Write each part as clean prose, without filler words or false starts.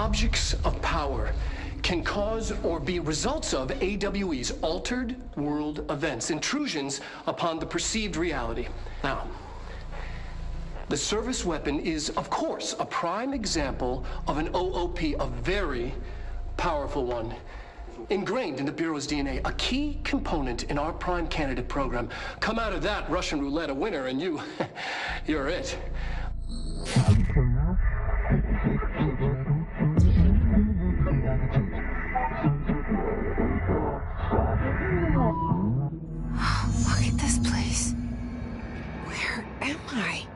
objects of power can cause or be results of AWE's altered world events, intrusions upon the perceived reality. Now, the service weapon is, of course, a prime example of an OOP, a very powerful one, ingrained in the Bureau's DNA, a key component in our prime candidate program. Come out of that Russian roulette a winner, and you're it. Look at this place. Where am I?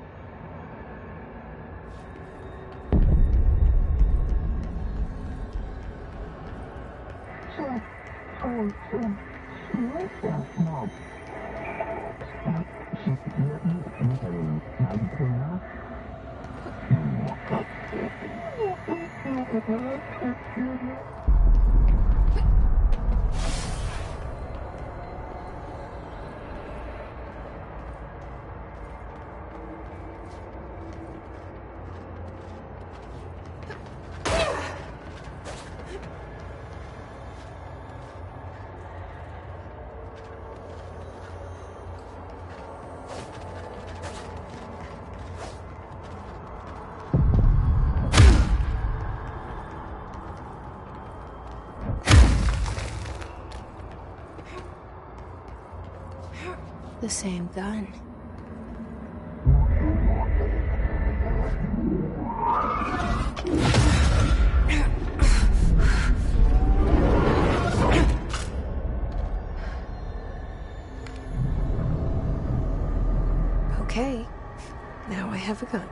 The same gun. Okay, now I have a gun.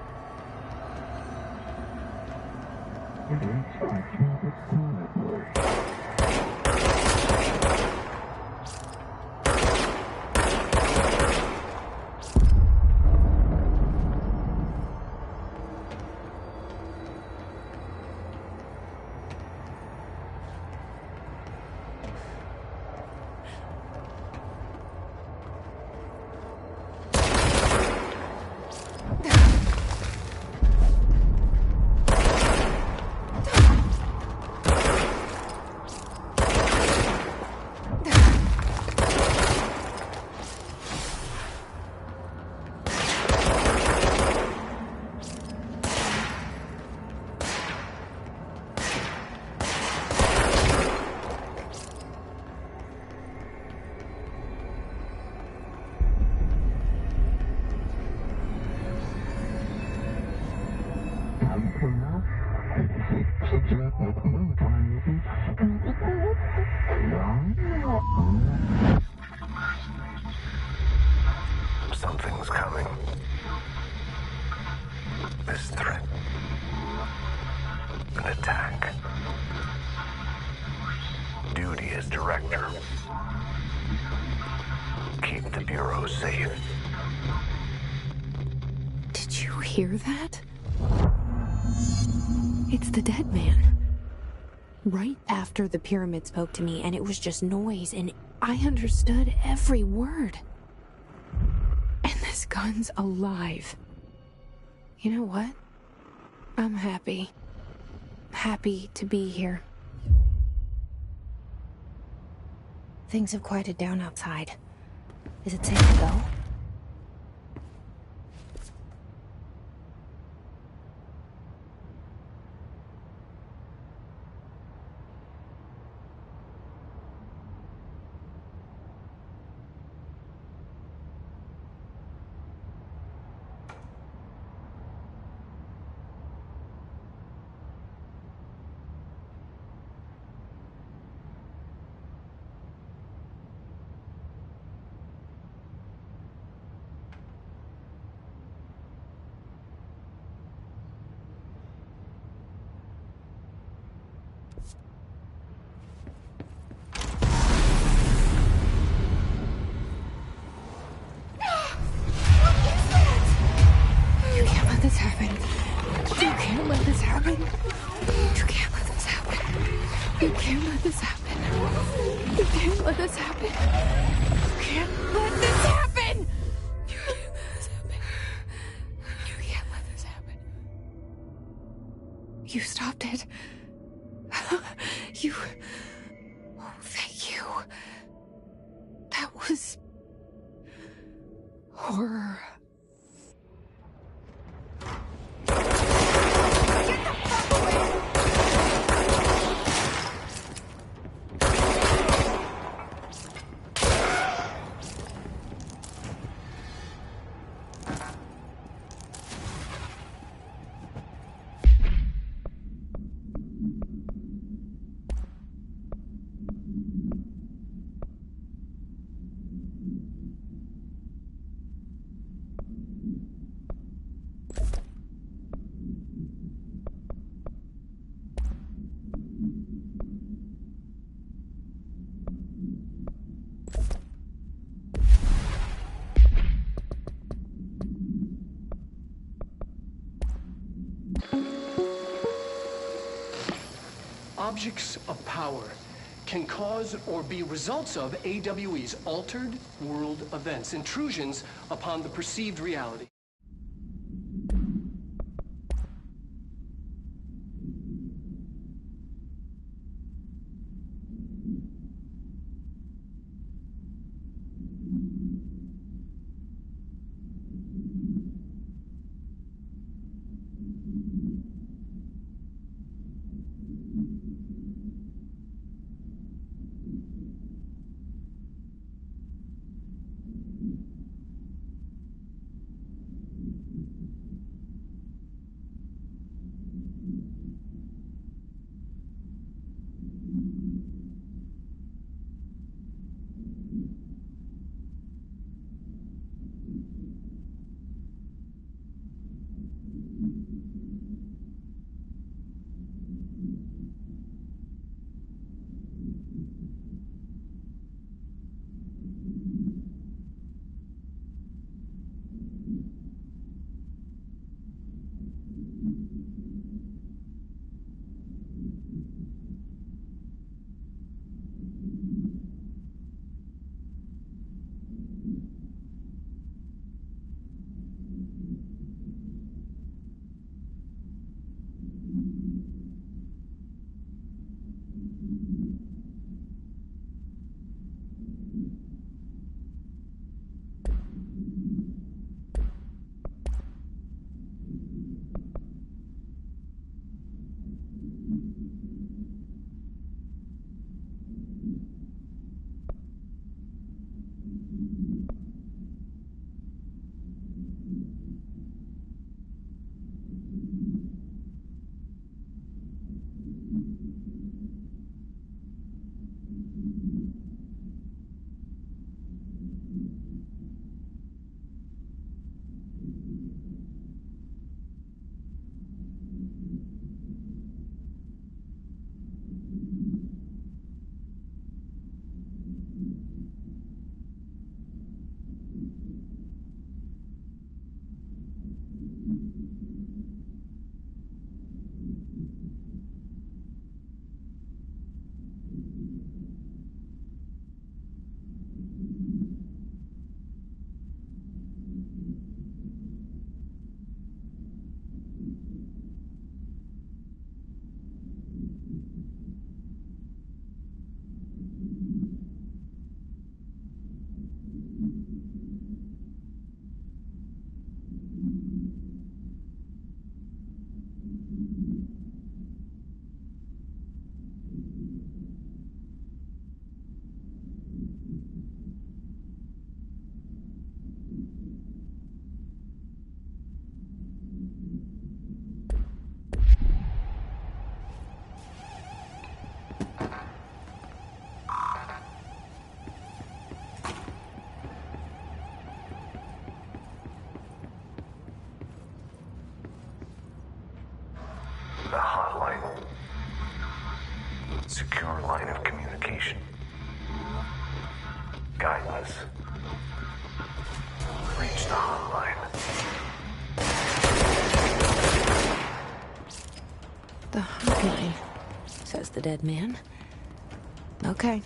Something's coming. This threat. An attack. Duty as director. Keep the Bureau safe. Did you hear that? It's the dead man. Right after the pyramid spoke to me, and it was just noise, and I understood every word. And this gun's alive. You know what? I'm happy. Happy to be here. Things have quieted down outside. Is it safe to go? You can't let this happen. You can't let this happen. You can't let this happen. You can't let this happen. You can't let this happen. You stopped it. You... Oh, thank you. That was... horror. Objects of power can cause or be results of AWE's altered world events, intrusions upon the perceived reality. The hotline. Secure line of communication. Guidance. Reach the hotline. The hotline, says the dead man. Okay.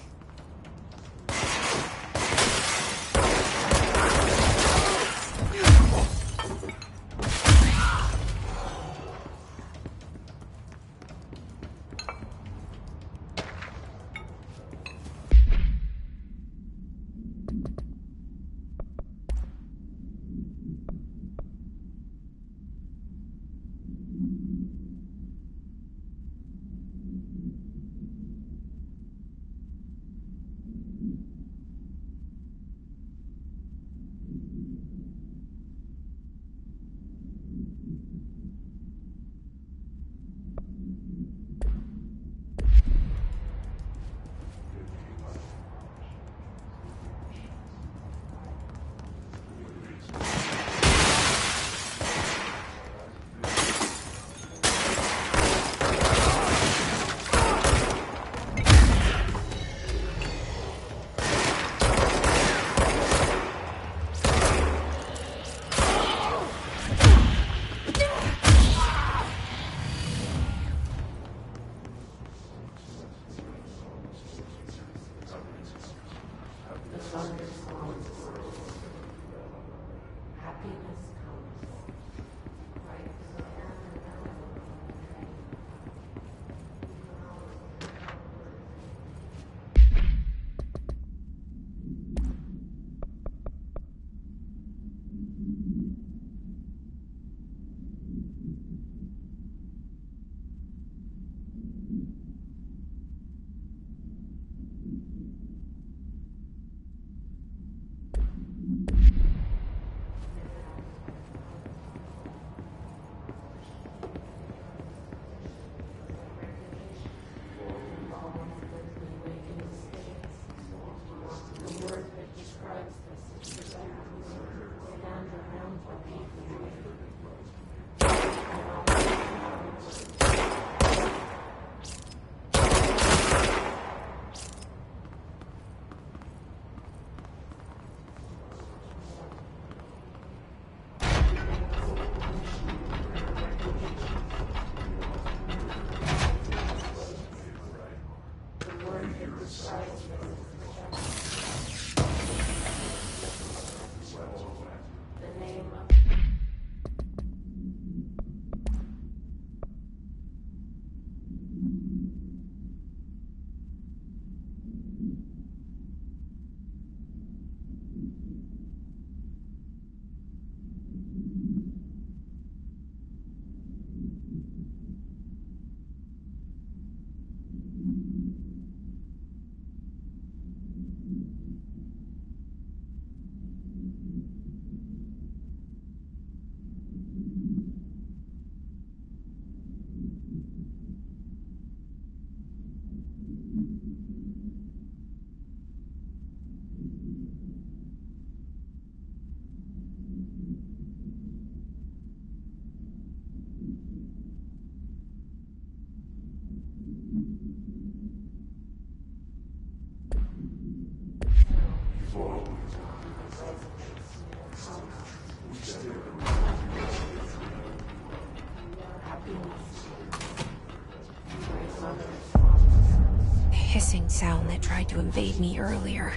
hissing sound that tried to invade me earlier.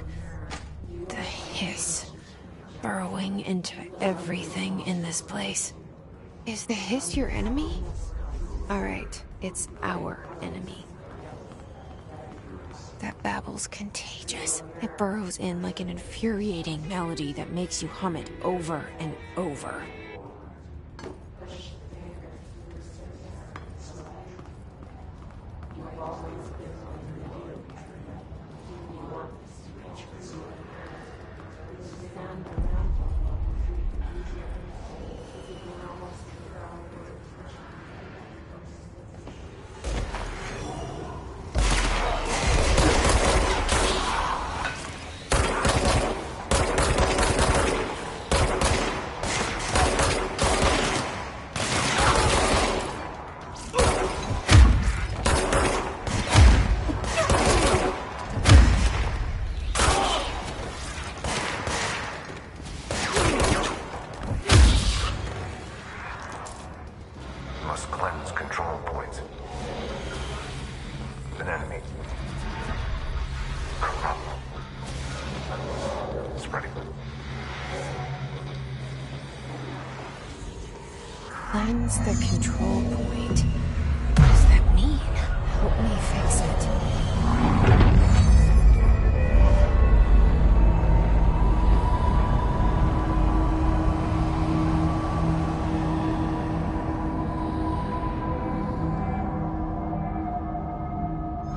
The hiss. Burrowing into everything in this place. Is the hiss your enemy? Alright, it's our enemy. That babble's contagious. It burrows in like an infuriating melody that makes you hum it over and over. Must cleanse control points. An enemy. Corrupt. Spreading. Cleanse the control point. What does that mean? Help me fix it.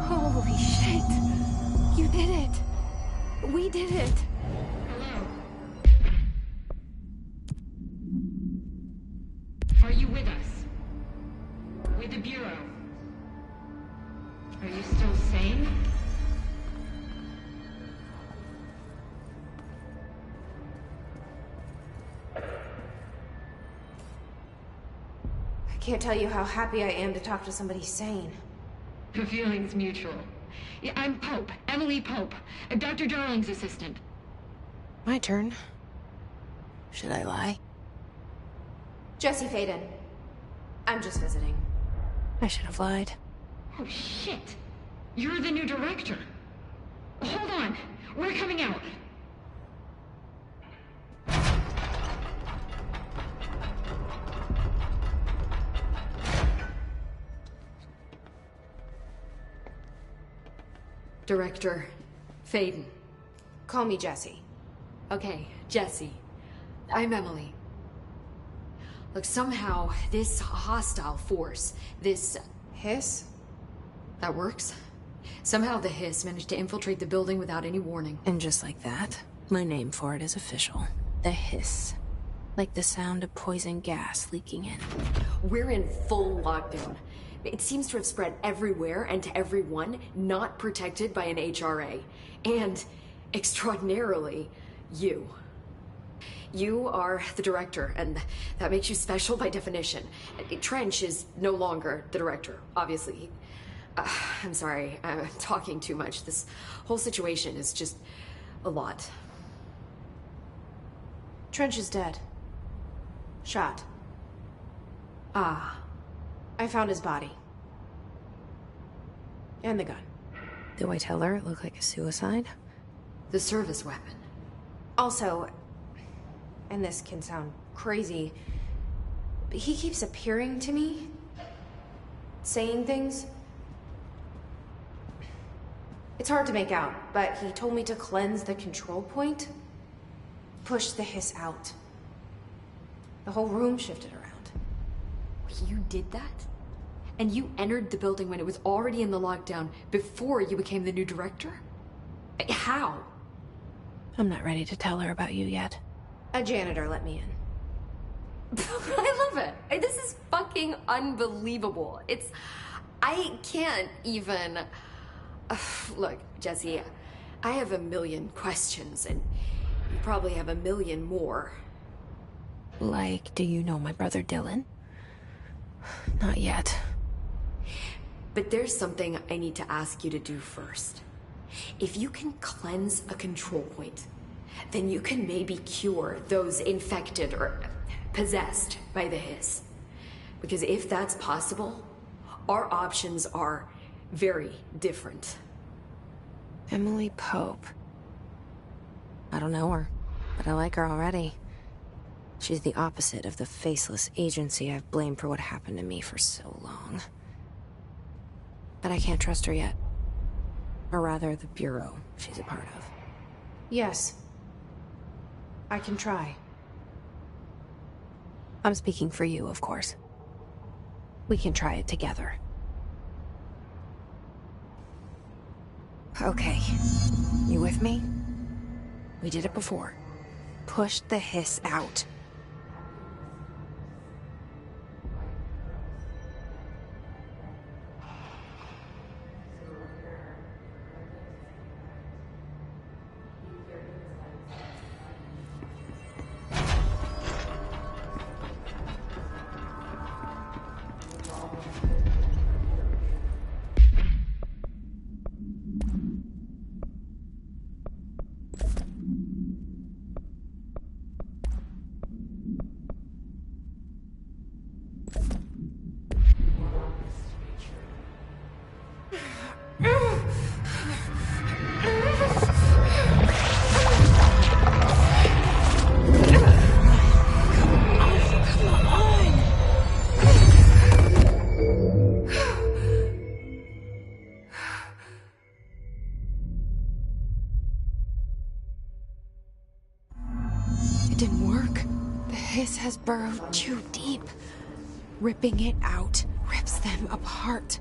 Holy shit! You did it! We did it! Hello? Are you with us? With the Bureau? Are you still sane? I can't tell you how happy I am to talk to somebody sane. The feeling's mutual. Yeah, I'm Pope, Emily Pope, Dr. Darling's assistant. My turn. Should I lie? Jesse Faden. I'm just visiting. I should have lied. Oh, shit. You're the new director. Hold on. We're coming out. Director Faden. Call me Jesse. Okay, Jesse. I'm Emily. Look, somehow this hostile force, this... Hiss? that works? Somehow the hiss managed to infiltrate the building without any warning. And just like that, my name for it is official. The hiss. Like the sound of poison gas leaking in. We're in full lockdown. It seems to have spread everywhere and to everyone not protected by an HRA. And, extraordinarily, you. You are the director, and that makes you special by definition. Trench is no longer the director, obviously. I'm sorry, I'm talking too much. This whole situation is just a lot. Trench is dead. Shot. Ah. I found his body. And the gun. Do I tell her it looked like a suicide? The service weapon. Also, and this can sound crazy, but he keeps appearing to me. Saying things. It's hard to make out, but he told me to cleanse the control point. Push the hiss out. The whole room shifted around. You did that? And you entered the building when it was already in the lockdown before you became the new director? How? I'm not ready to tell her about you yet. A janitor let me in. I love it. This is fucking unbelievable. I can't even... Look, Jesse, I have a million questions, and you probably have a million more. Like, do you know my brother Dylan? Not yet. But there's something I need to ask you to do first. If you can cleanse a control point, then you can maybe cure those infected or possessed by the hiss. Because if that's possible, our options are very different. Emily Pope. I don't know her, but I like her already. She's the opposite of the faceless agency I've blamed for what happened to me for so long. But I can't trust her yet. Or rather, the Bureau she's a part of. Yes. I can try. I'm speaking for you, of course. We can try it together. Okay. You with me? We did it before. Push the hiss out. Has burrowed too deep. Ripping it out rips them apart.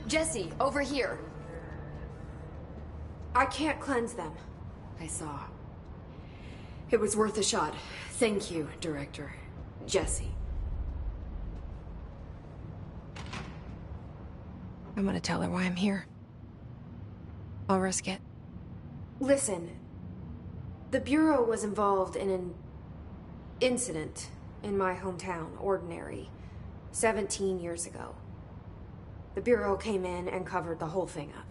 Jesse, over here. I can't cleanse them. I saw. It was worth a shot. Thank you, Director. Jesse. I'm gonna tell her why I'm here. I'll risk it. Listen. The Bureau was involved in an incident in my hometown, Ordinary, 17 years ago. The Bureau came in and covered the whole thing up.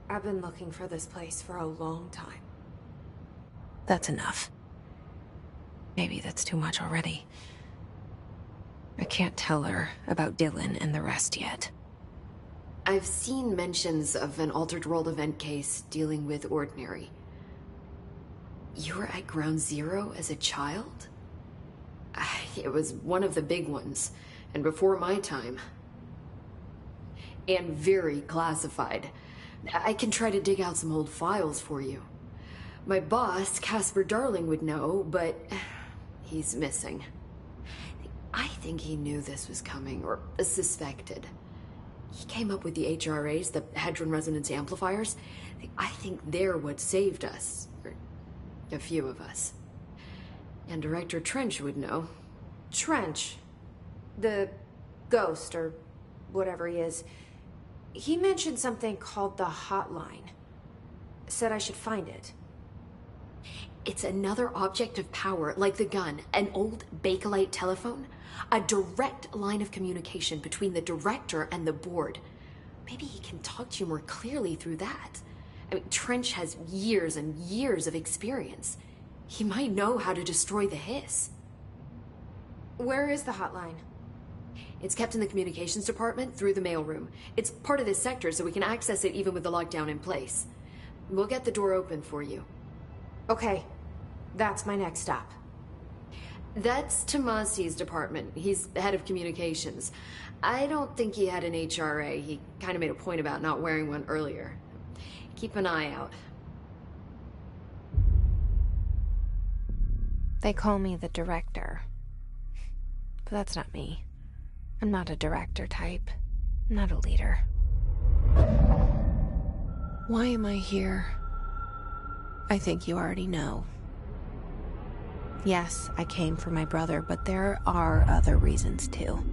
I've been looking for this place for a long time. That's enough. Maybe that's too much already. I can't tell her about Dylan and the rest yet. I've seen mentions of an Altered World event case dealing with Ordinary. You were at Ground Zero as a child? It was one of the big ones, and before my time. And very classified. I can try to dig out some old files for you. My boss, Casper Darling, would know, but he's missing. I think he knew this was coming, or suspected. He came up with the HRAs, the Hadron Resonance Amplifiers. I think they're what saved us. A few of us. And Director Trench would know. Trench? The ghost, or whatever he is. He mentioned something called the Hotline. Said I should find it. It's another object of power, like the gun, an old Bakelite telephone. A direct line of communication between the Director and the board. Maybe he can talk to you more clearly through that. I mean, Trench has years and years of experience. He might know how to destroy the hiss. Where is the hotline? It's kept in the communications department through the mailroom. It's part of this sector, so we can access it even with the lockdown in place. We'll get the door open for you. Okay, that's my next stop. That's Tomasi's department. He's the head of communications. I don't think he had an HRA. He kind of made a point about not wearing one earlier. Keep an eye out. They call me the Director. But that's not me. I'm not a director type. I'm not a leader. Why am I here? I think you already know. Yes, I came for my brother, but there are other reasons too.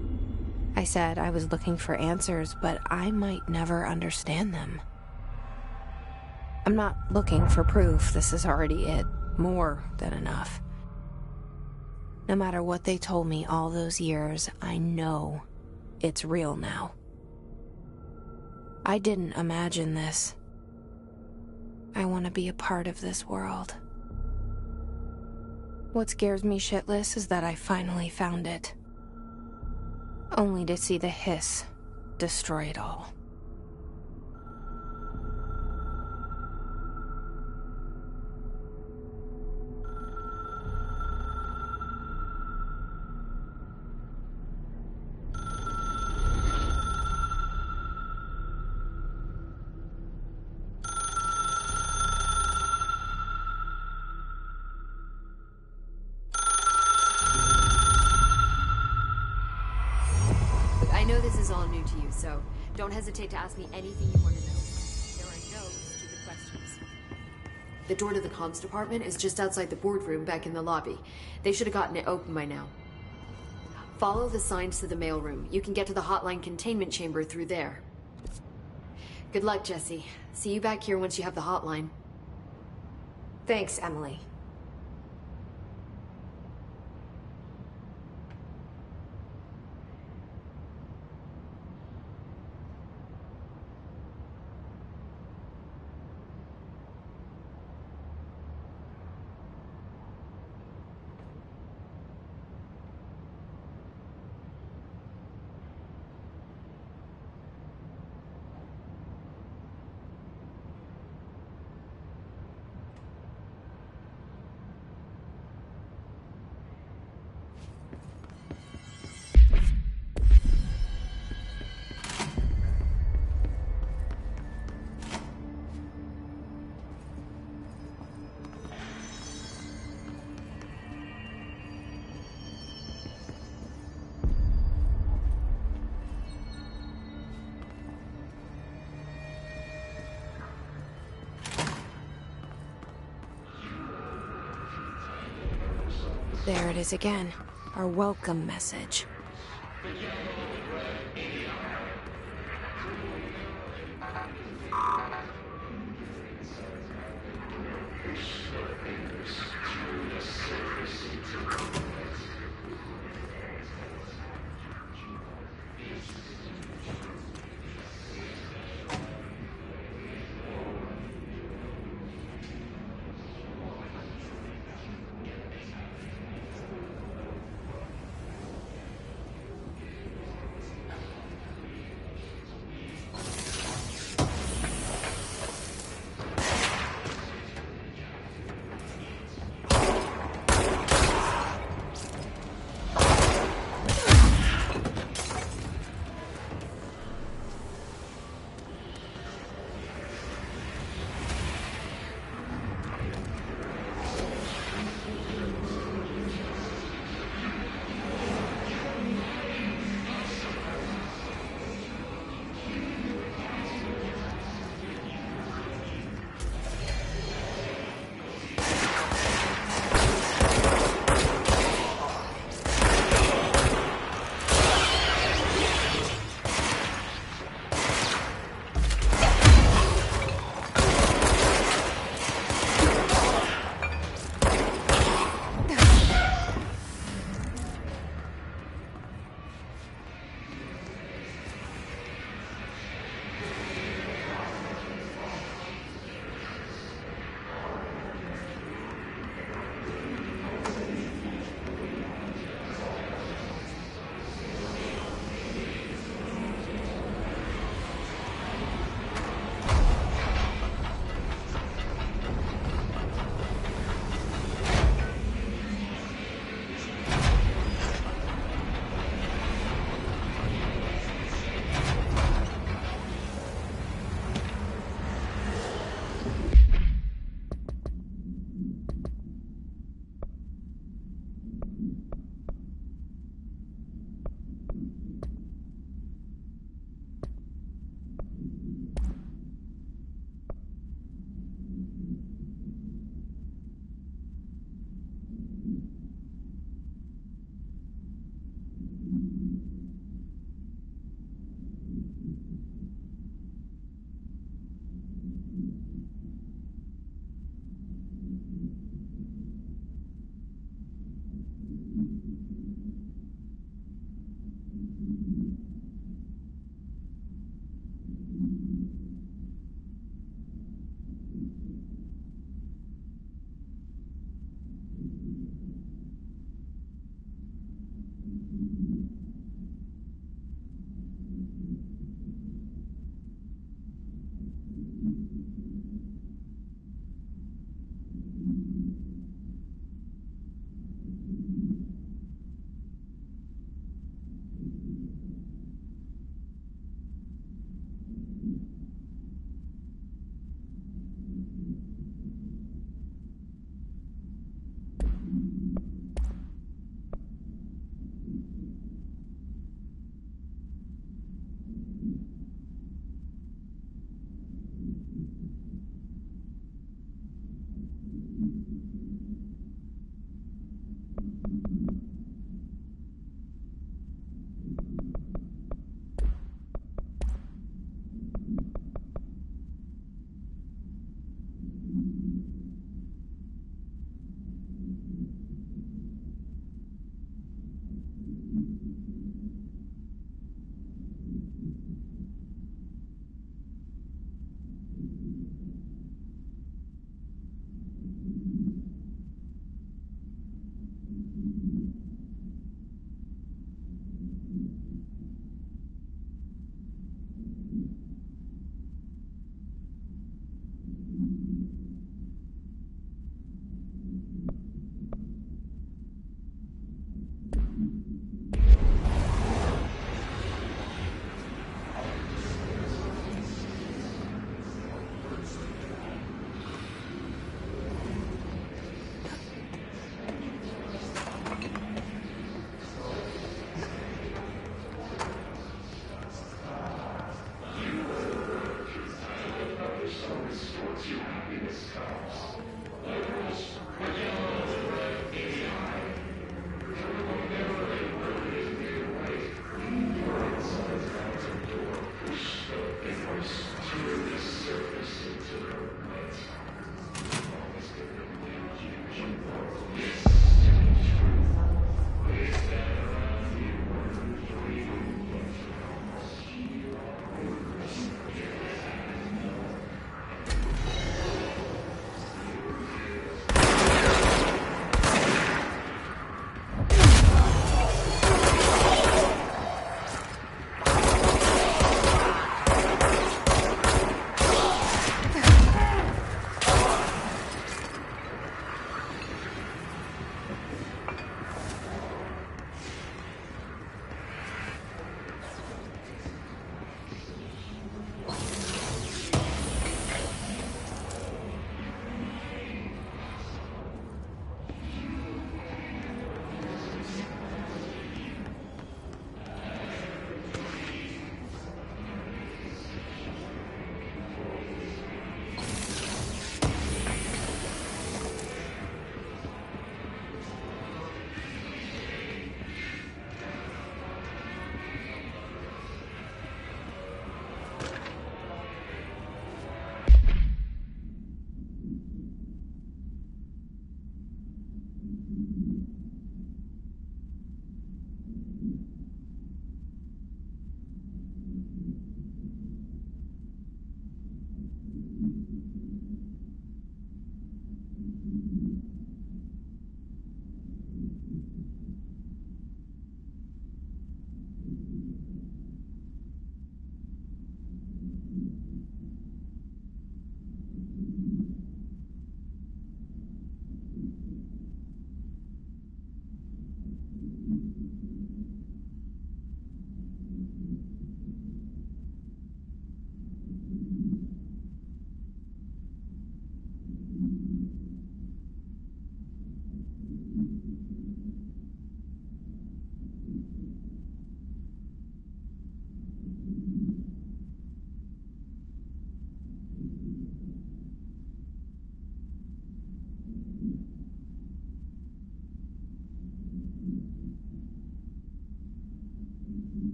I said I was looking for answers, but I might never understand them. I'm not looking for proof. This is already it. More than enough. No matter what they told me all those years, I know it's real now. I didn't imagine this. I want to be a part of this world. What scares me shitless is that I finally found it. only to see the hiss destroy it all. I know this is all new to you, so don't hesitate to ask me anything you want to know. There are no stupid questions. The door to the comms department is just outside the boardroom back in the lobby. They should have gotten it open by now. Follow the signs to the mailroom. You can get to the hotline containment chamber through there. Good luck, Jesse. See you back here once you have the hotline. Thanks, Emily. There it is again. Our welcome message.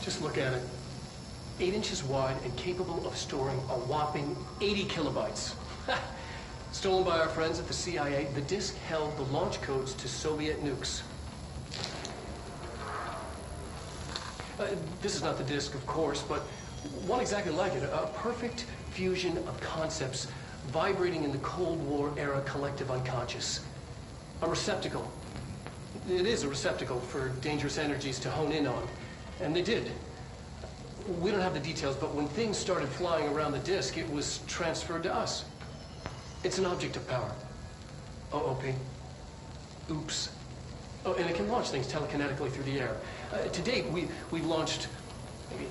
Just look at it. 8 inches wide and capable of storing a whopping 80 kilobytes. Stolen by our friends at the CIA, the disk held the launch codes to Soviet nukes. This is not the disk, of course, but one exactly like it. A perfect fusion of concepts vibrating in the Cold War era collective unconscious. A receptacle. It is a receptacle for dangerous energies to hone in on. And they did. We don't have the details, but when things started flying around the disk, it was transferred to us. It's an object of power. OOP. Oops. Oh, and it can launch things telekinetically through the air. To date, we've launched maybe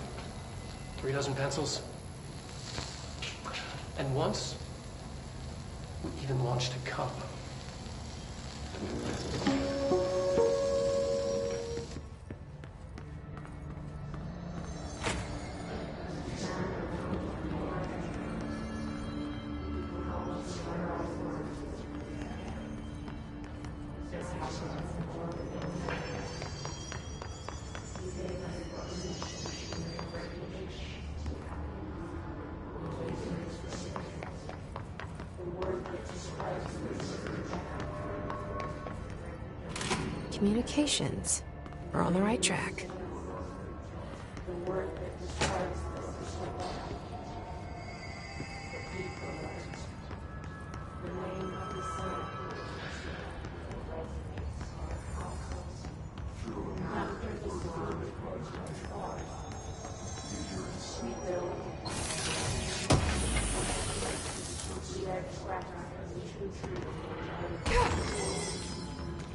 3 dozen pencils. And once, we even launched a cup. Communications. We're on the right track.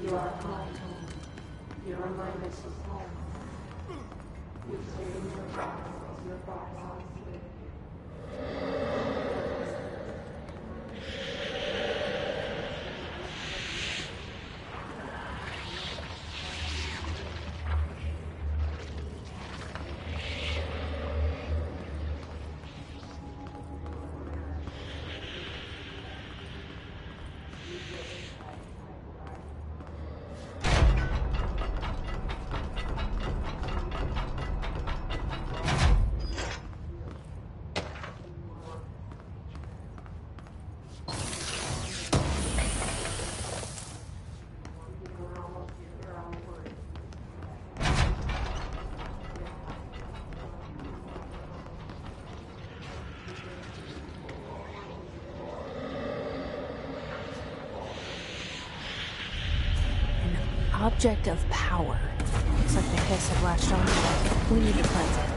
You are home. Your alignment is home. object of power. Looks like the hiss had latched on to it. We need to cleanse it.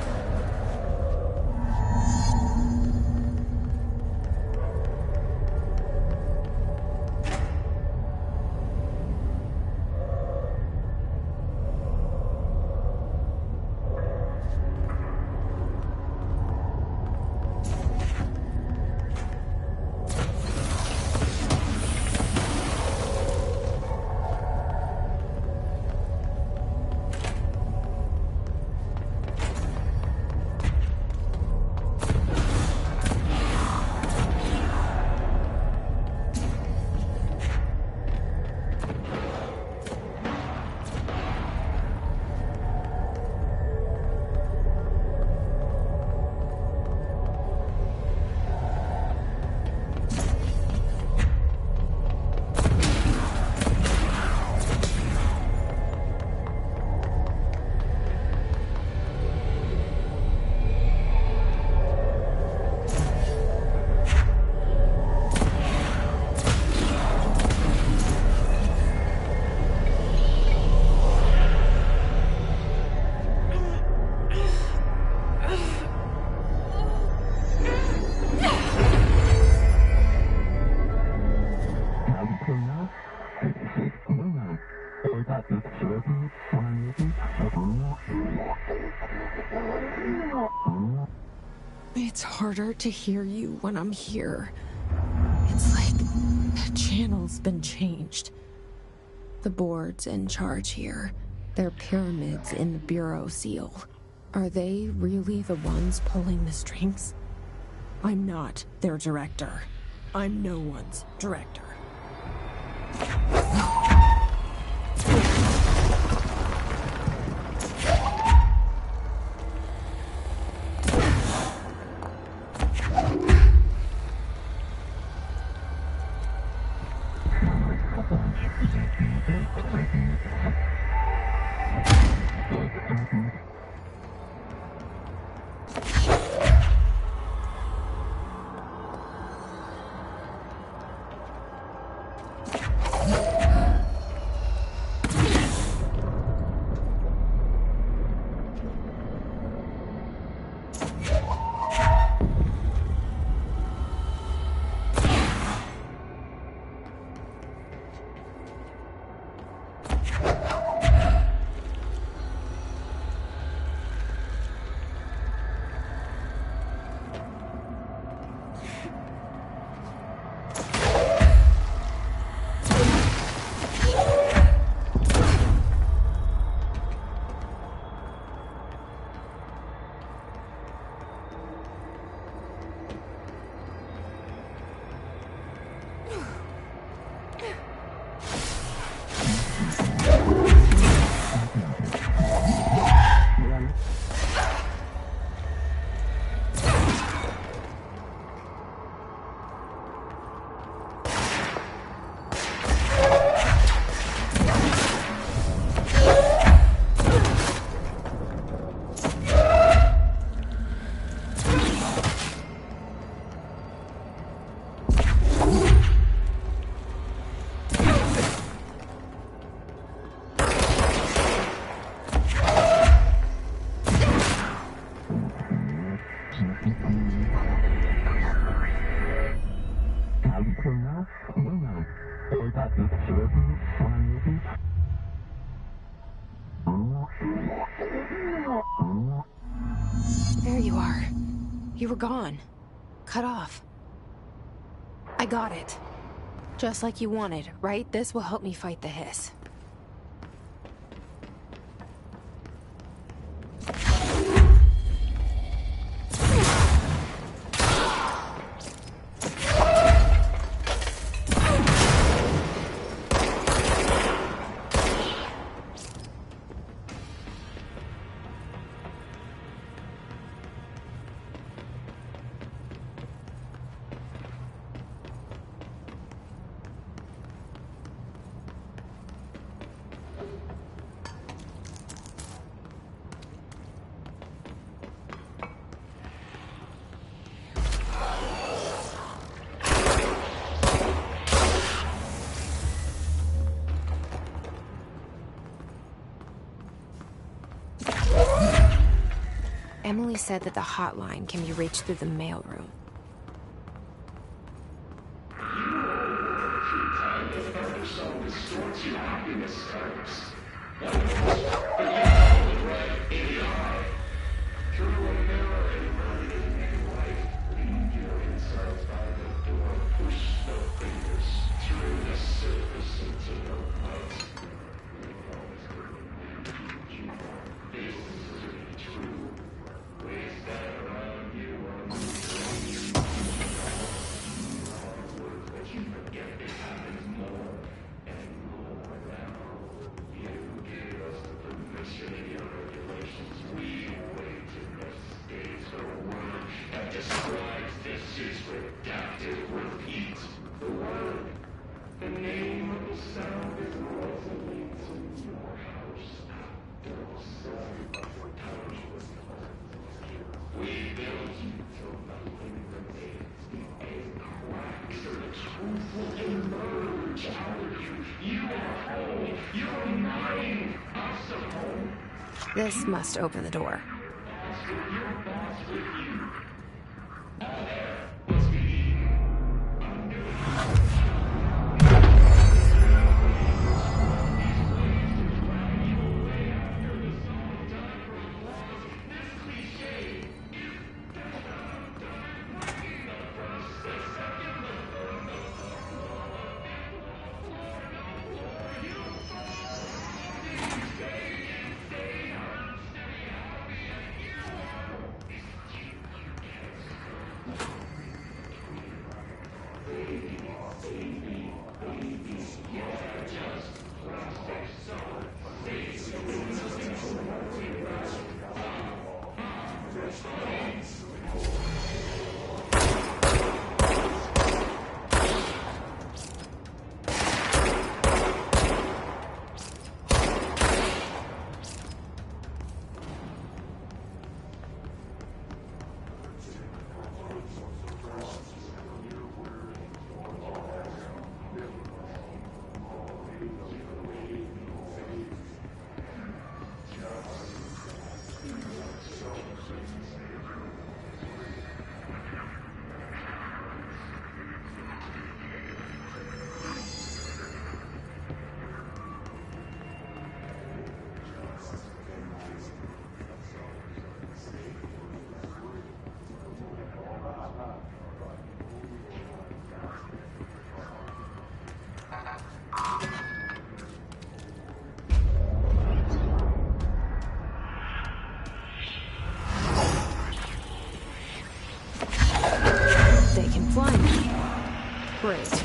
It's harder to hear you when I'm here. It's like the channel's been changed. The board's in charge here. They're pyramids in the Bureau seal. Are they really the ones pulling the strings? I'm not their director. I'm no one's director. There you are. You were gone. Cut off. I got it. Just like you wanted, right? This will help me fight the hiss. Emily said that the hotline can be reached through the mailroom. This must open the door. They can fly now. Great.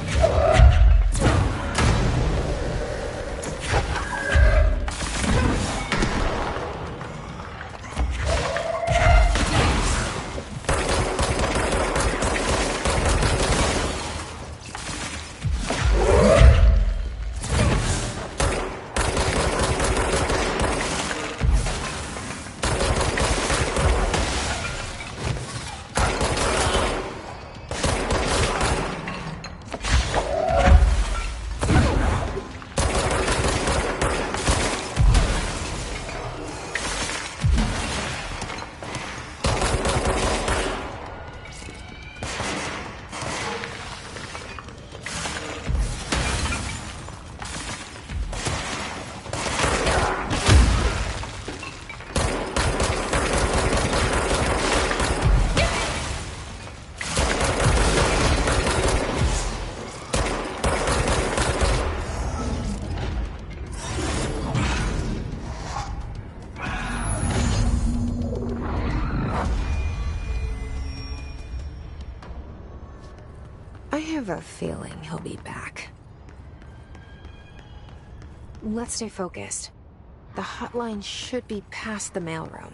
I have a feeling he'll be back. Let's stay focused. The hotline should be past the mailroom.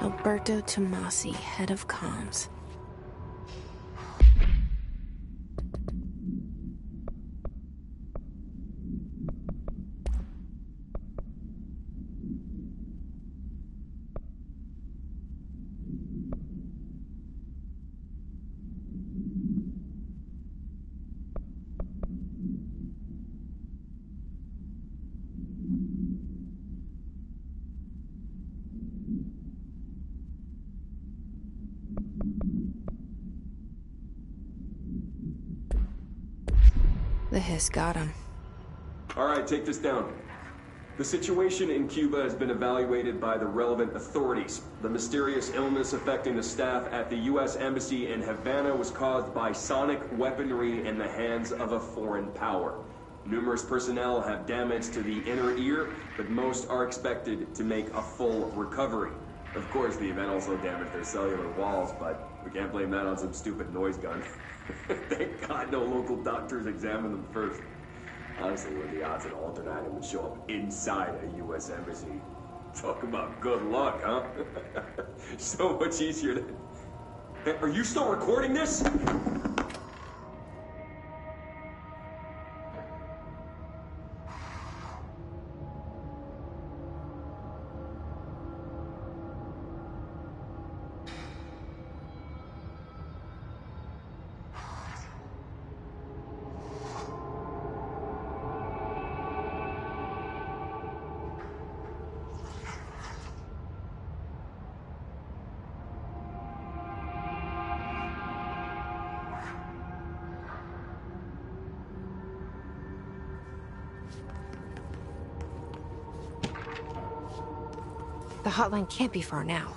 Alberto Tomasi, head of comms. The hiss got him. All right, take this down. The situation in Cuba has been evaluated by the relevant authorities. The mysterious illness affecting the staff at the U.S. Embassy in Havana was caused by sonic weaponry in the hands of a foreign power. Numerous personnel have damage to the inner ear, but most are expected to make a full recovery. Of course, the event also damaged their cellular walls, but we can't blame that on some stupid noise gun. Thank God no local doctors examined them first. Honestly, what are the odds an alternate item would show up inside a U.S. embassy? Talk about good luck, huh? So much easier to... Hey, are you still recording this? The hotline can't be far now.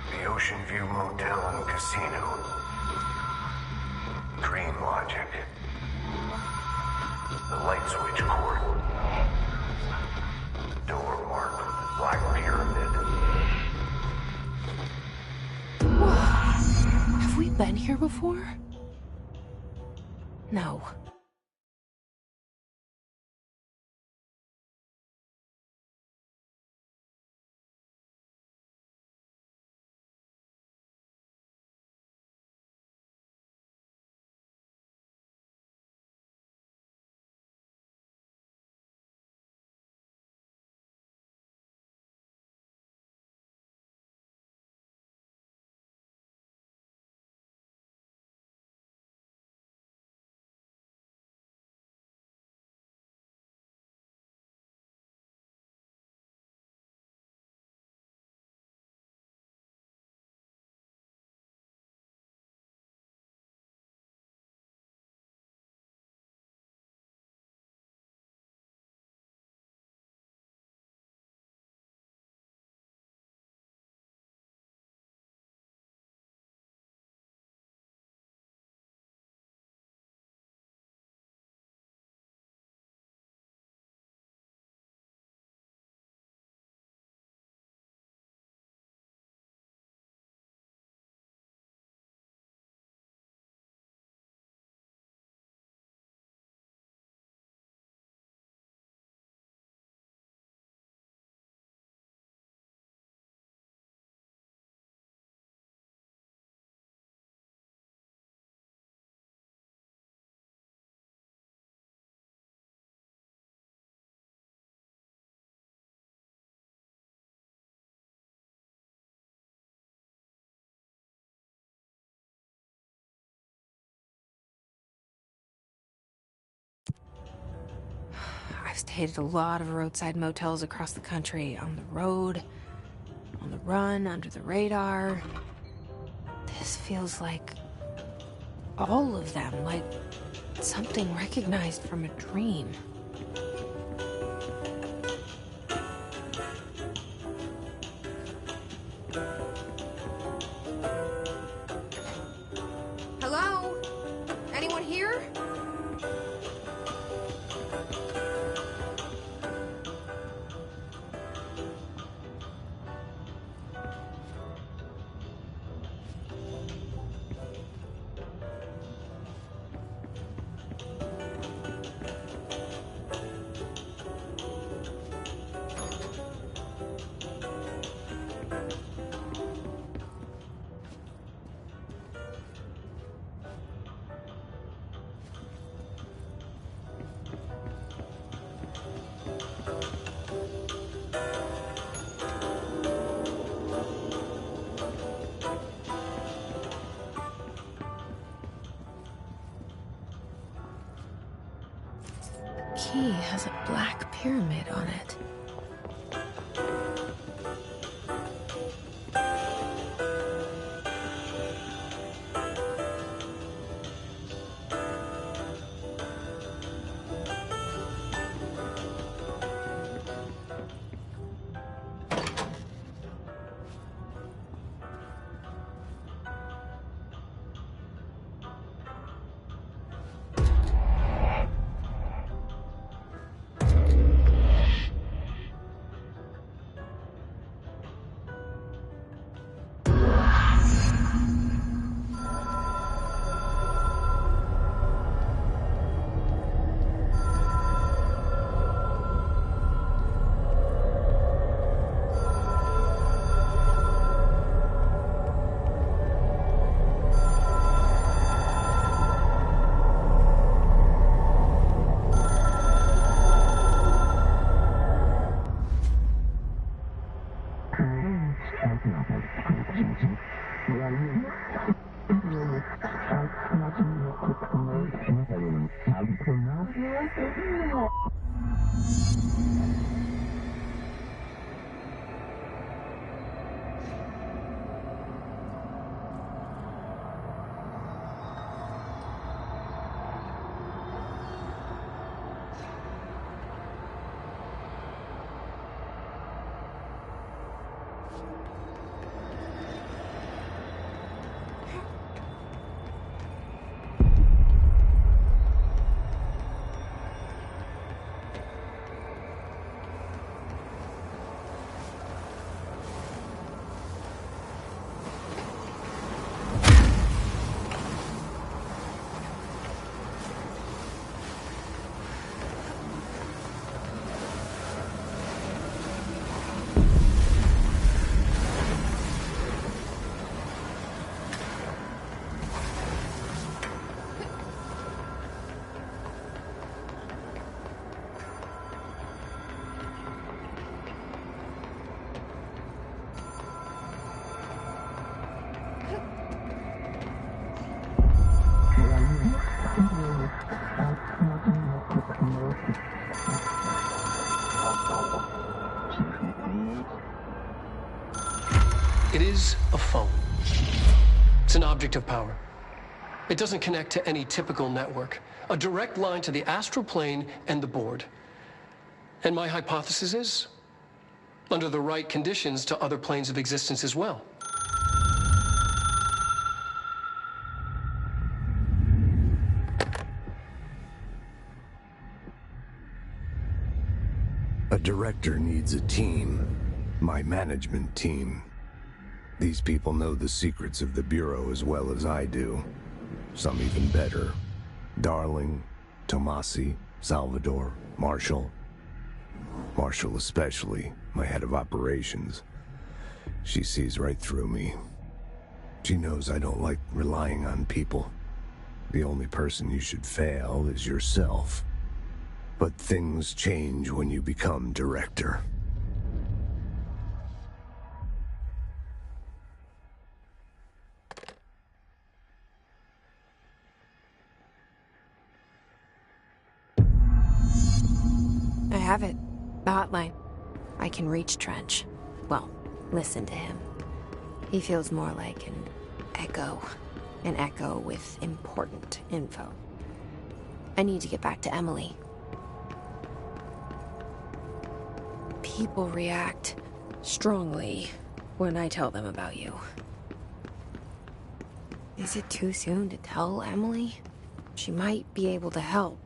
The Ocean View Motel and Casino. Dream Logic. The light switch cord. Door marked with the Black Pyramid. Have we been here before? No. I've stayed at a lot of roadside motels across the country, on the road, on the run, under the radar. This feels like all of them, like something recognized from a dream. Hello? Anyone here? Key has a black pyramid on it. It is a phone. It's an object of power. It doesn't connect to any typical network. A direct line to the astral plane and the board. And my hypothesis is, under the right conditions, to other planes of existence as well. A director needs a team. My management team. These people know the secrets of the Bureau as well as I do. Some even better. Darling, Tomasi, Salvador, Marshall. Marshall especially, my head of operations. She sees right through me. She knows I don't like relying on people. The only person you should fail is yourself. But things change when you become director. have it. The hotline. I can reach Trench. Well, listen to him. He feels more like an echo. An echo with important info. I need to get back to Emily. People react strongly when I tell them about you. Is it too soon to tell Emily? She might be able to help.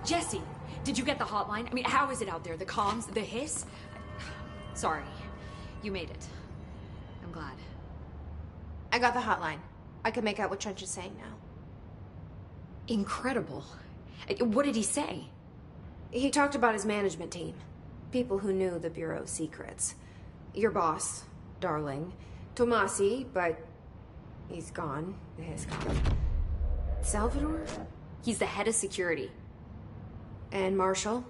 Jesse, did you get the hotline? I mean, how is it out there? The comms, the hiss? Sorry, you made it. I'm glad. I got the hotline. I can make out what Trench is saying now. Incredible. What did he say? He talked about his management team. People who knew the Bureau's secrets. Your boss, Darling. Tomasi, but he's gone. His gone. Salvador? He's the head of security. And Marshall?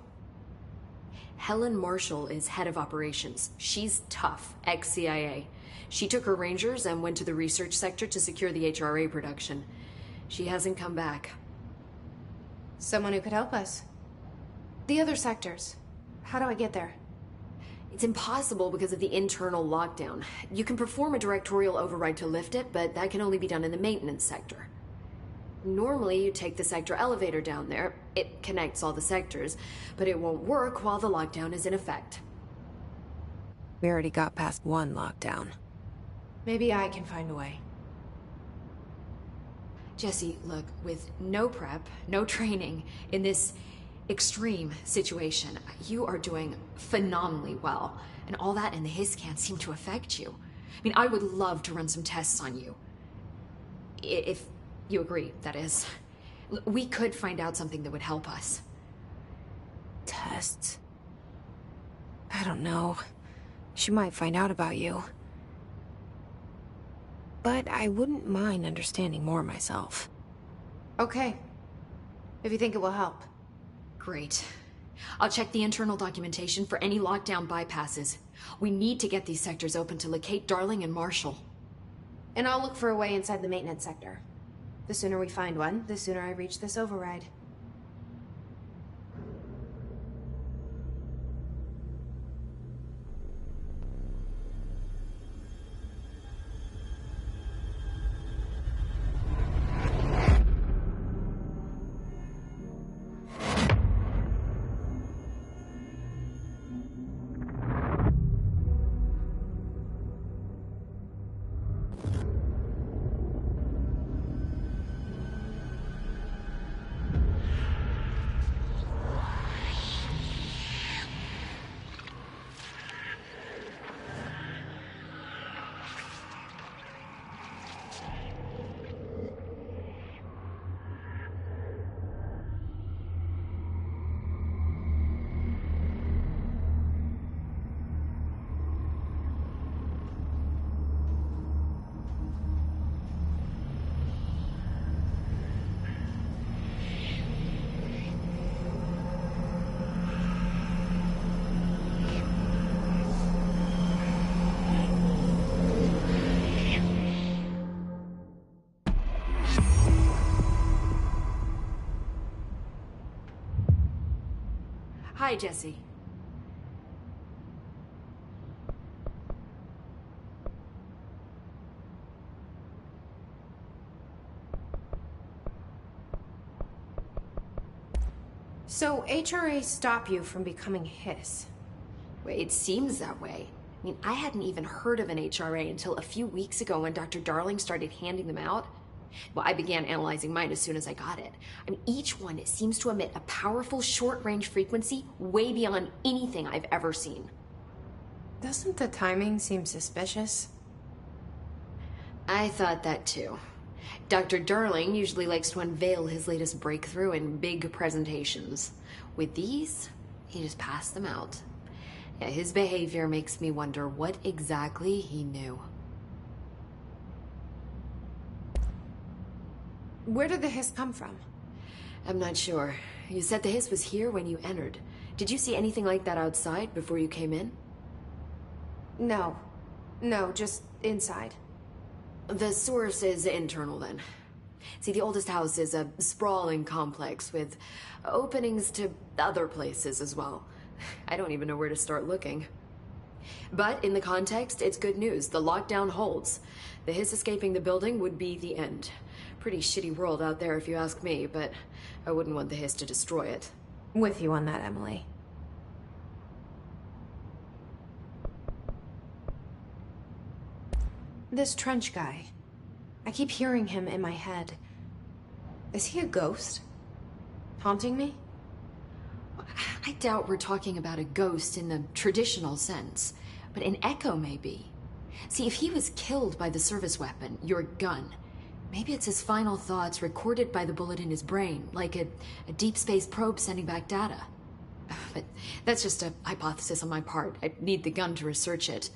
Helen Marshall is head of operations. She's tough, ex-CIA. She took her Rangers and went to the research sector to secure the HRA production. She hasn't come back. Someone who could help us. The other sectors. How do I get there? It's impossible because of the internal lockdown. You can perform a directorial override to lift it, but that can only be done in the maintenance sector. Normally, you take the sector elevator down there. It connects all the sectors, but it won't work while the lockdown is in effect. We already got past one lockdown. Maybe I can find a way. Jesse, look, with no prep, no training, in this extreme situation, you are doing phenomenally well. And all that and the hiss can't seem to affect you. I mean, I would love to run some tests on you. If you agree, that is. We could find out something that would help us. Tests? I don't know. She might find out about you. But I wouldn't mind understanding more myself. Okay. If you think it will help. Great. I'll check the internal documentation for any lockdown bypasses. We need to get these sectors open to locate Darling and Marshall. And I'll look for a way inside the maintenance sector. The sooner we find one, the sooner I reach this override. Hi, Jesse. So HRA stop you from becoming Hiss? Well, it seems that way. I mean, I hadn't even heard of an HRA until a few weeks ago when Dr. Darling started handing them out. Well, I began analyzing mine as soon as I got it. I mean, each one seems to emit a powerful short-range frequency way beyond anything I've ever seen. Doesn't the timing seem suspicious? I thought that too. Dr. Darling usually likes to unveil his latest breakthrough in big presentations. With these, he just passed them out. Yeah, his behavior makes me wonder what exactly he knew. Where did the hiss come from? I'm not sure. You said the hiss was here when you entered. Did you see anything like that outside before you came in? No. No, just inside. The source is internal then. See, the oldest house is a sprawling complex with openings to other places as well. I don't even know where to start looking. But in the context, it's good news. The lockdown holds. The hiss escaping the building would be the end. Pretty shitty world out there if you ask me, but I wouldn't want the hiss to destroy it. With you on that, Emily. This Trench guy. I keep hearing him in my head. Is he a ghost? Haunting me? I doubt we're talking about a ghost in the traditional sense, but an echo maybe. See, if he was killed by the service weapon, your gun, maybe it's his final thoughts recorded by the bullet in his brain, like a deep space probe sending back data. But that's just a hypothesis on my part. I need the gun to research it.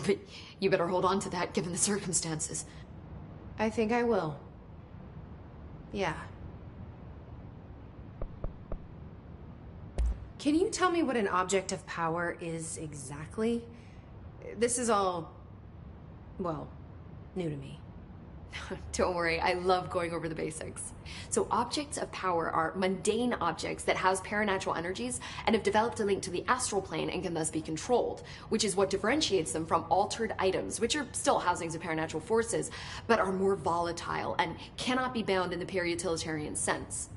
But you better hold on to that given the circumstances. I think I will. Yeah. Can you tell me what an object of power is exactly? This is all, well, new to me. Don't worry, I love going over the basics. So objects of power are mundane objects that house paranatural energies and have developed a link to the astral plane and can thus be controlled, which is what differentiates them from altered items, which are still housings of paranatural forces, but are more volatile and cannot be bound in the pure utilitarian sense.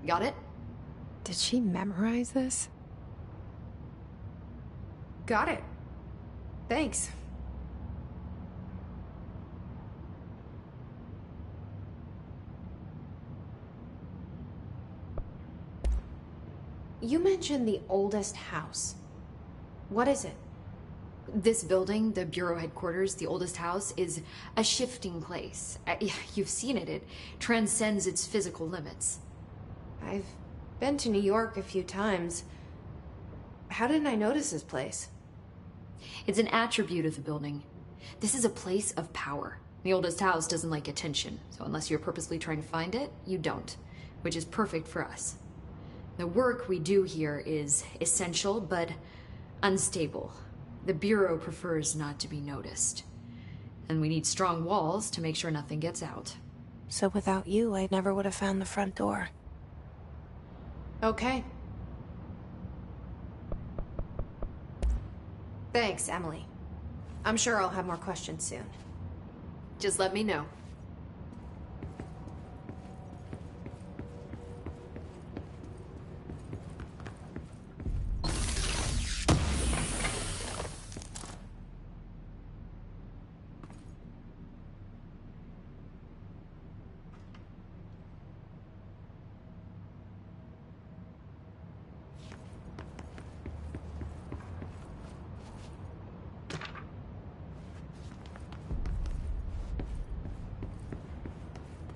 Got it? Did she memorize this? Got it. Thanks. You mentioned the oldest house. What is it? This building, the Bureau headquarters, the oldest house, is a shifting place. You've seen it. It transcends its physical limits. I've been to New York a few times. How didn't I notice this place? It's an attribute of the building. This is a place of power. The oldest house doesn't like attention, so unless you're purposely trying to find it, you don't, which is perfect for us. The work we do here is essential, but unstable. The Bureau prefers not to be noticed. And we need strong walls to make sure nothing gets out. So without you, I never would have found the front door. Okay. Thanks, Emily. I'm sure I'll have more questions soon. Just let me know.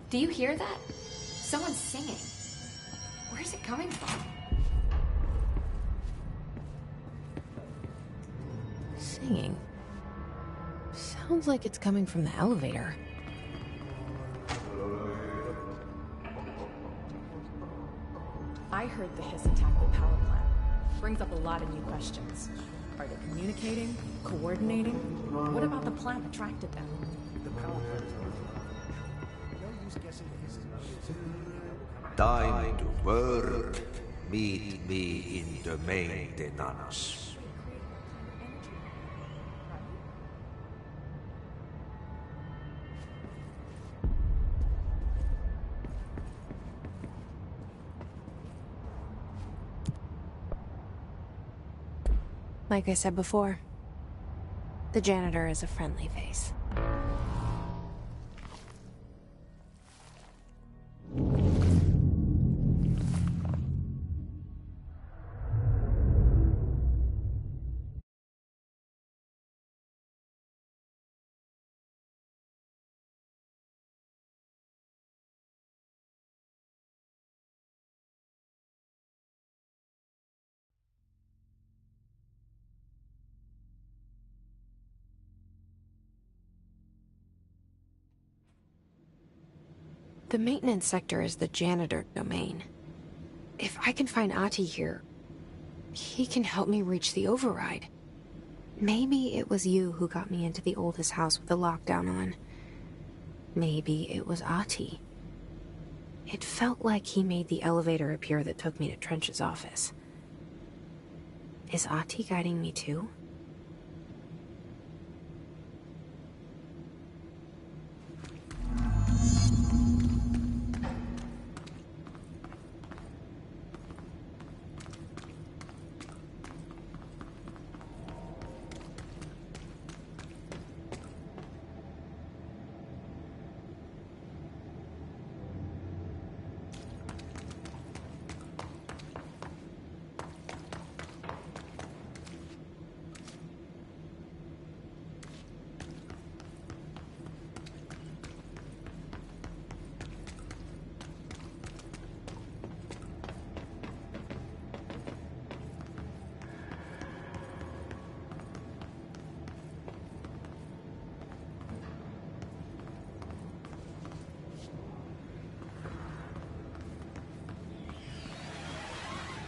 Do you hear that? Someone's singing. Where's it coming from? Singing. Sounds like it's coming from the elevator. I heard the hiss attack the power plant. Brings up a lot of new questions. Are they communicating? Coordinating? What about the plant attracted them? The power plant is no use guessing the hiss is Time to work. Meet me in Domain de Nanos. Like I said before, the janitor is a friendly face. The maintenance sector is the janitor domain. If I can find Ahti here, he can help me reach the override. Maybe it was you who got me into the oldest house with the lockdown on. Maybe it was Ahti. It felt like he made the elevator appear that took me to Trench's office. Is Ahti guiding me too?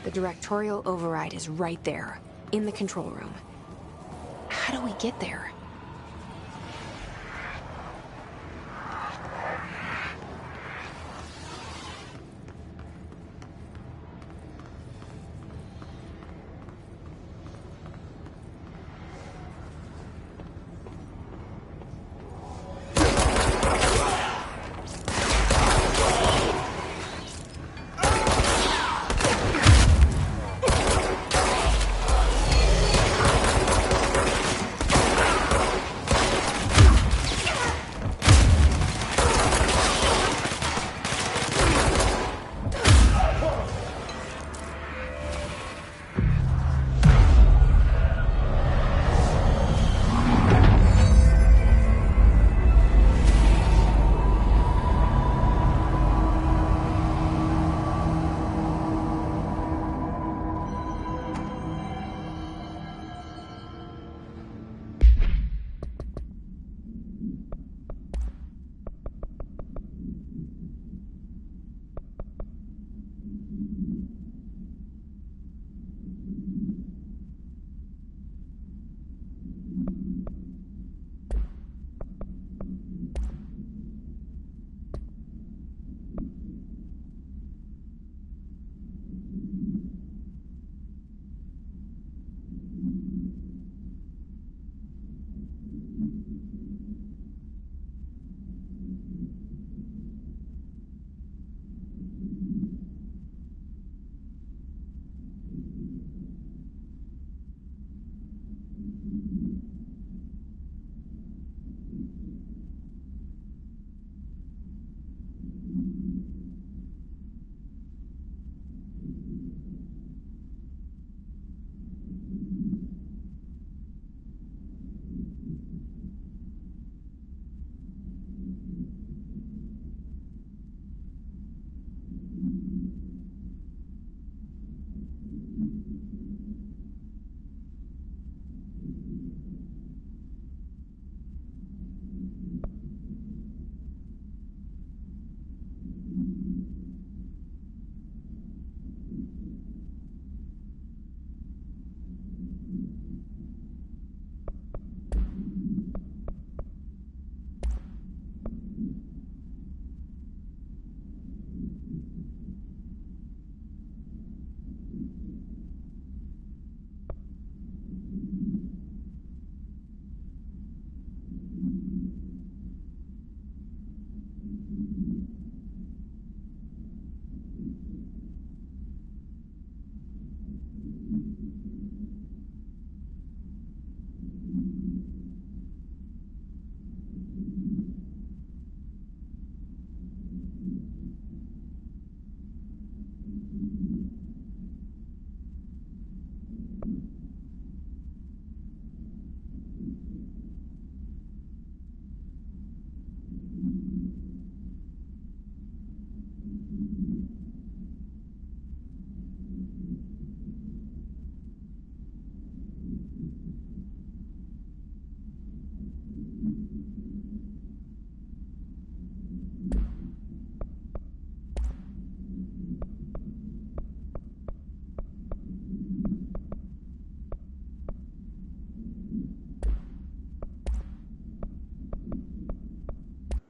The directorial override is right there, in the control room. How do we get there?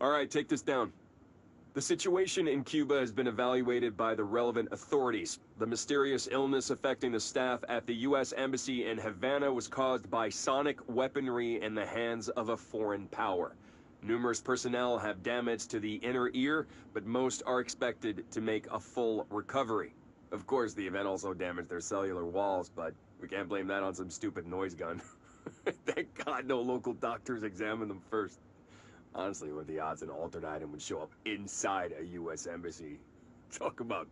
All right, take this down. The situation in Cuba has been evaluated by the relevant authorities. The mysterious illness affecting the staff at the U.S. Embassy in Havana was caused by sonic weaponry in the hands of a foreign power. Numerous personnel have damage to the inner ear, but most are expected to make a full recovery. Of course, the event also damaged their cellular walls, but we can't blame that on some stupid noise gun. Thank God no local doctors examined them first. Honestly, what are the odds an altered item would show up inside a U.S. embassy? Talk about...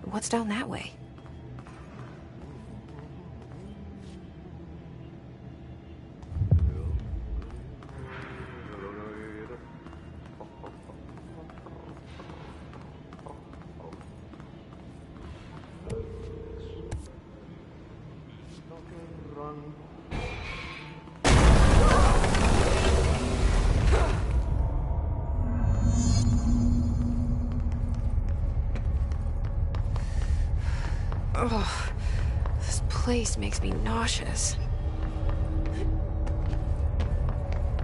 What's down that way? Ugh, this place makes me nauseous.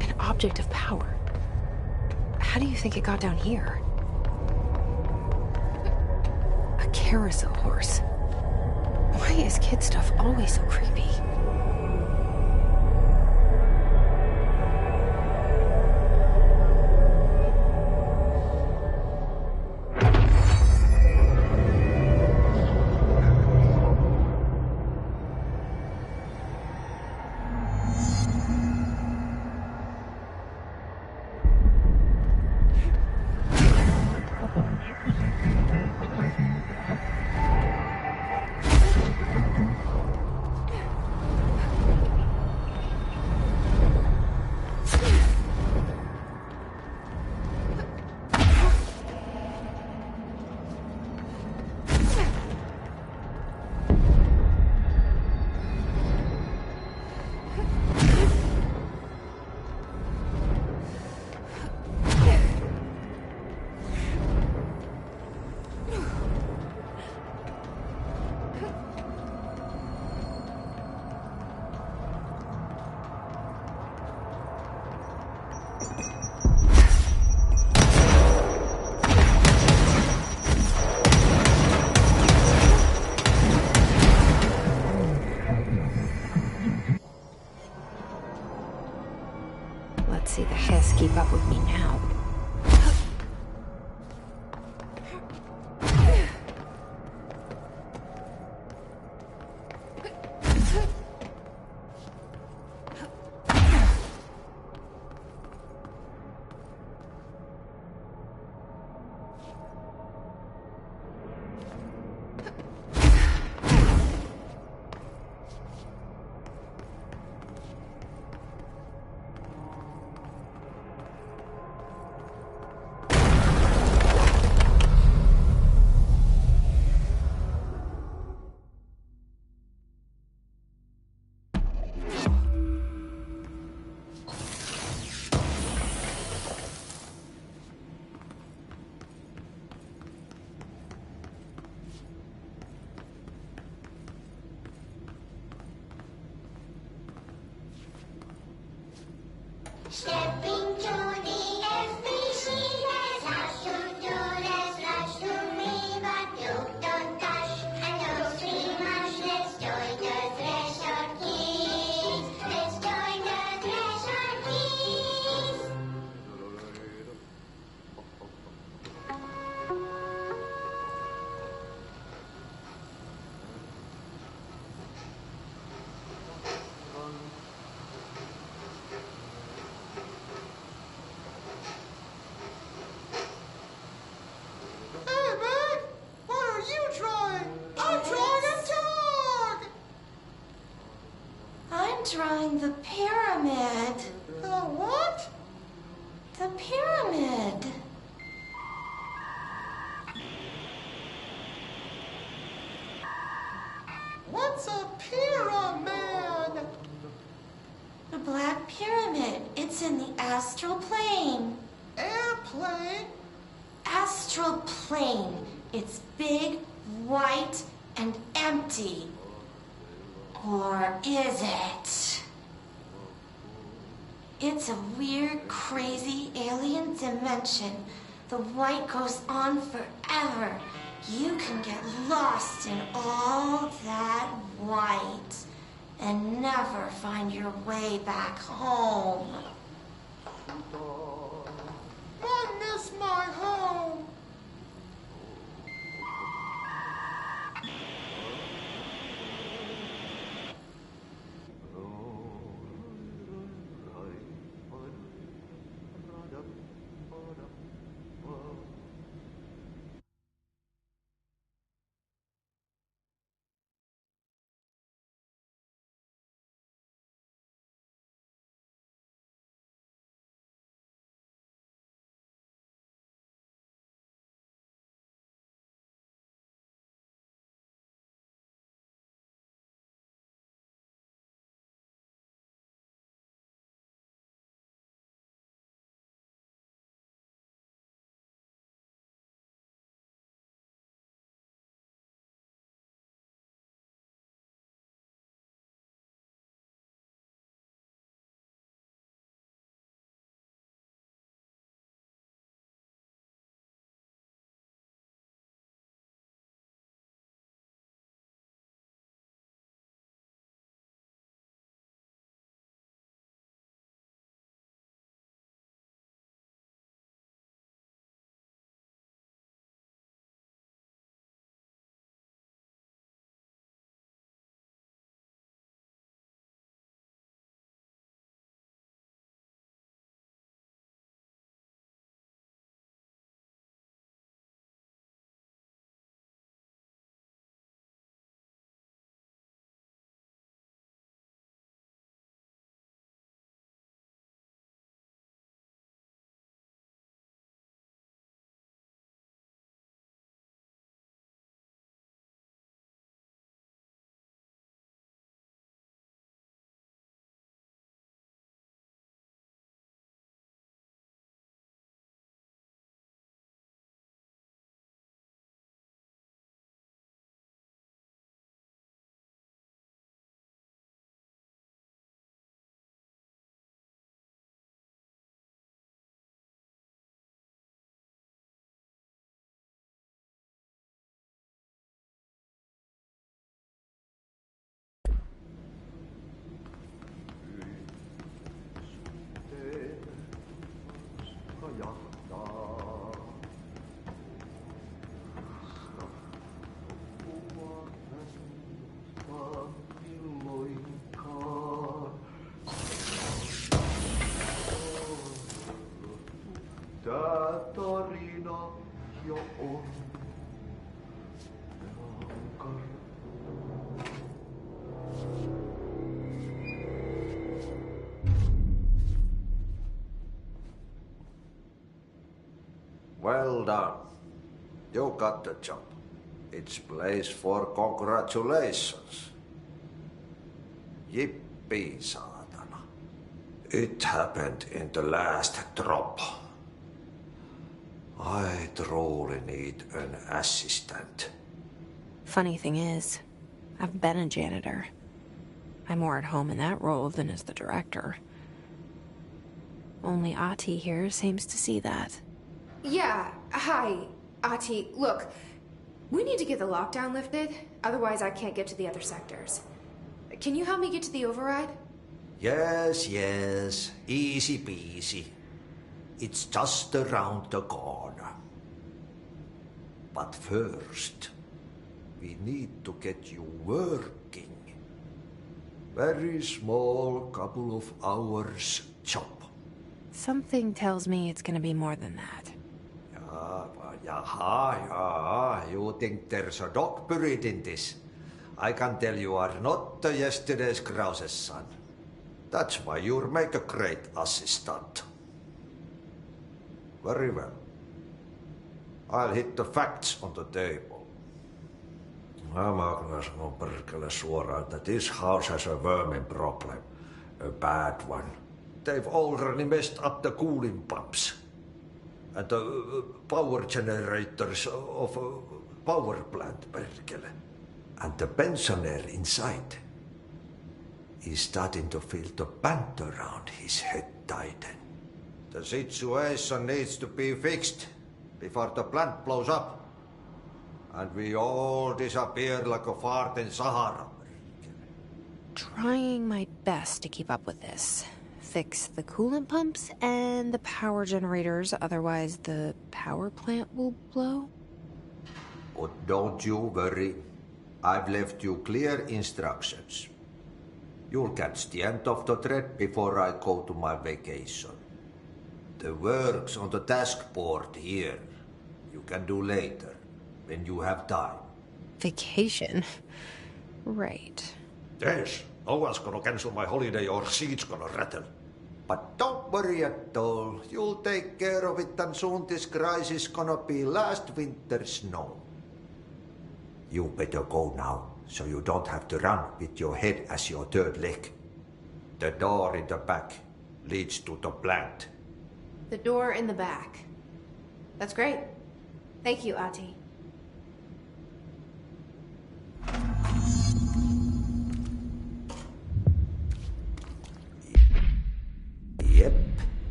An object of power. How do you think it got down here? A carousel horse. Why is kid stuff always so creepy? drawing the pyramid. The what? The pyramid. What's a pyramid? The Black Pyramid. It's in the astral plane. Airplane? Astral plane. It's big, white, and empty. Or is it? It's a weird, crazy alien dimension. The white goes on forever. You can get lost in all that white and never find your way back home. I miss my home. Well done. You got the job. It's place for congratulations. Yippee, saatana. It happened in the last drop. I truly need an assistant. Funny thing is, I've been a janitor. I'm more at home in that role than as the director. Only Ahti here seems to see that. Yeah, hi, Ahti. Look, we need to get the lockdown lifted, otherwise I can't get to the other sectors. Can you help me get to the override? Yes, yes. Easy peasy. It's just around the corner. But first, we need to get you working. Very small, couple of hours job. Something tells me it's gonna be more than that. Yeah. You think there's a dog buried in this? I can tell you are not yesterday's Krause's son. That's why you'll make a great assistant. Very well. I'll hit the facts on the table. Mä kyllä sanon perkele suoraan, that this house has a vermin problem. A bad one. They've already messed up the cooling pumps. And the power generators of a power plant, perkele. And the pensioner inside is starting to feel the band around his head tighten. The situation needs to be fixed before the plant blows up. And we all disappear like a fart in Sahara. Trying my best to keep up with this. Fix the coolant pumps and the power generators, otherwise the power plant will blow. But don't you worry. I've left you clear instructions. You'll catch the end of the thread before I go to my vacation. The work's on the task board here. You can do later, when you have time. Vacation? Right. Yes, no one's gonna cancel my holiday or seat's gonna rattle. But don't worry at all. You'll take care of it and soon this crisis gonna be last winter's snow. You better go now, so you don't have to run with your head as your third leg. The door in the back leads to the plant. The door in the back. That's great. Thank you, Ahti. Yep.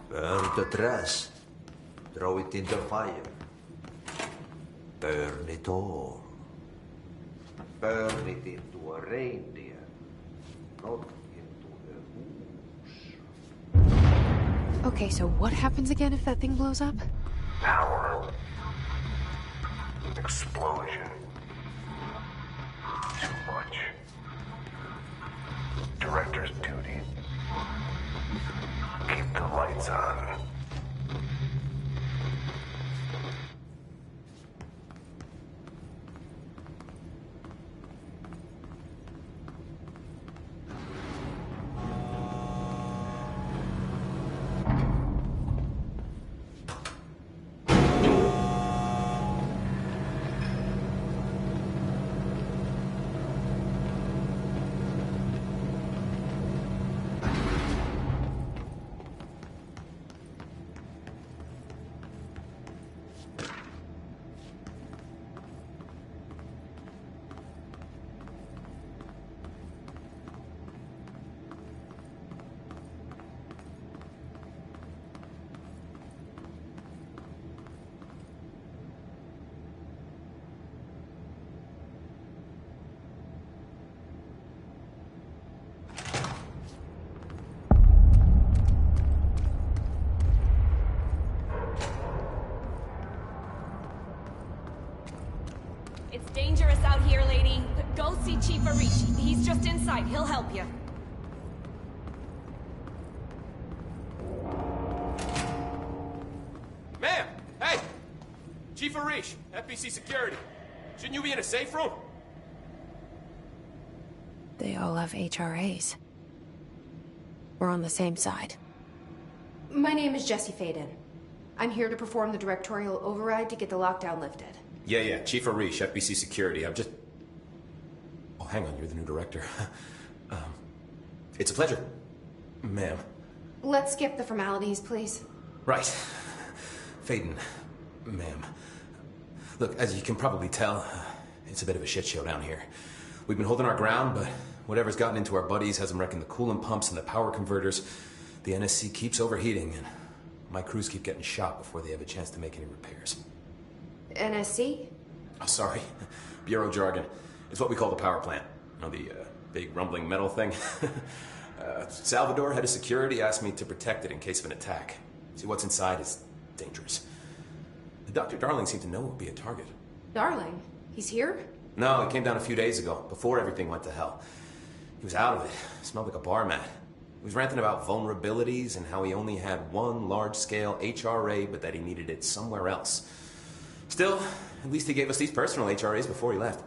Burn the trash. Throw it in the fire. Burn it all. Burn it into a reindeer, not into a moose. Okay, so what happens again if that thing blows up? Power. Explosion. Too much. Director's duty. Keep the lights on. It's dangerous out here, lady. Go see Chief Arish. He's just inside. He'll help you. Ma'am! Hey! Chief Arish, FBC Security. Shouldn't you be in a safe room? They all have HRAs. We're on the same side. My name is Jesse Faden. I'm here to perform the directorial override to get the lockdown lifted. Yeah, Chief Arish, FBC Security. I'm just... Oh, hang on, you're the new director. It's a pleasure, ma'am. Let's skip the formalities, please. Right. Faden, ma'am. Look, as you can probably tell, it's a bit of a shit show down here. We've been holding our ground, but whatever's gotten into our buddies has them wrecking the coolant pumps and the power converters. The NSC keeps overheating, and my crews keep getting shot before they have a chance to make any repairs. NSC? Oh, sorry. Bureau jargon. It's what we call the power plant. You know, the big rumbling metal thing? Salvador, head of security, asked me to protect it in case of an attack. See, what's inside is dangerous. Dr. Darling seemed to know it would be a target. Darling? He's here? No, he came down a few days ago, before everything went to hell. He was out of it. Smelled like a bar mat. He was ranting about vulnerabilities and how he only had one large-scale HRA, but that he needed it somewhere else. Still, at least he gave us these personal HRAs before he left.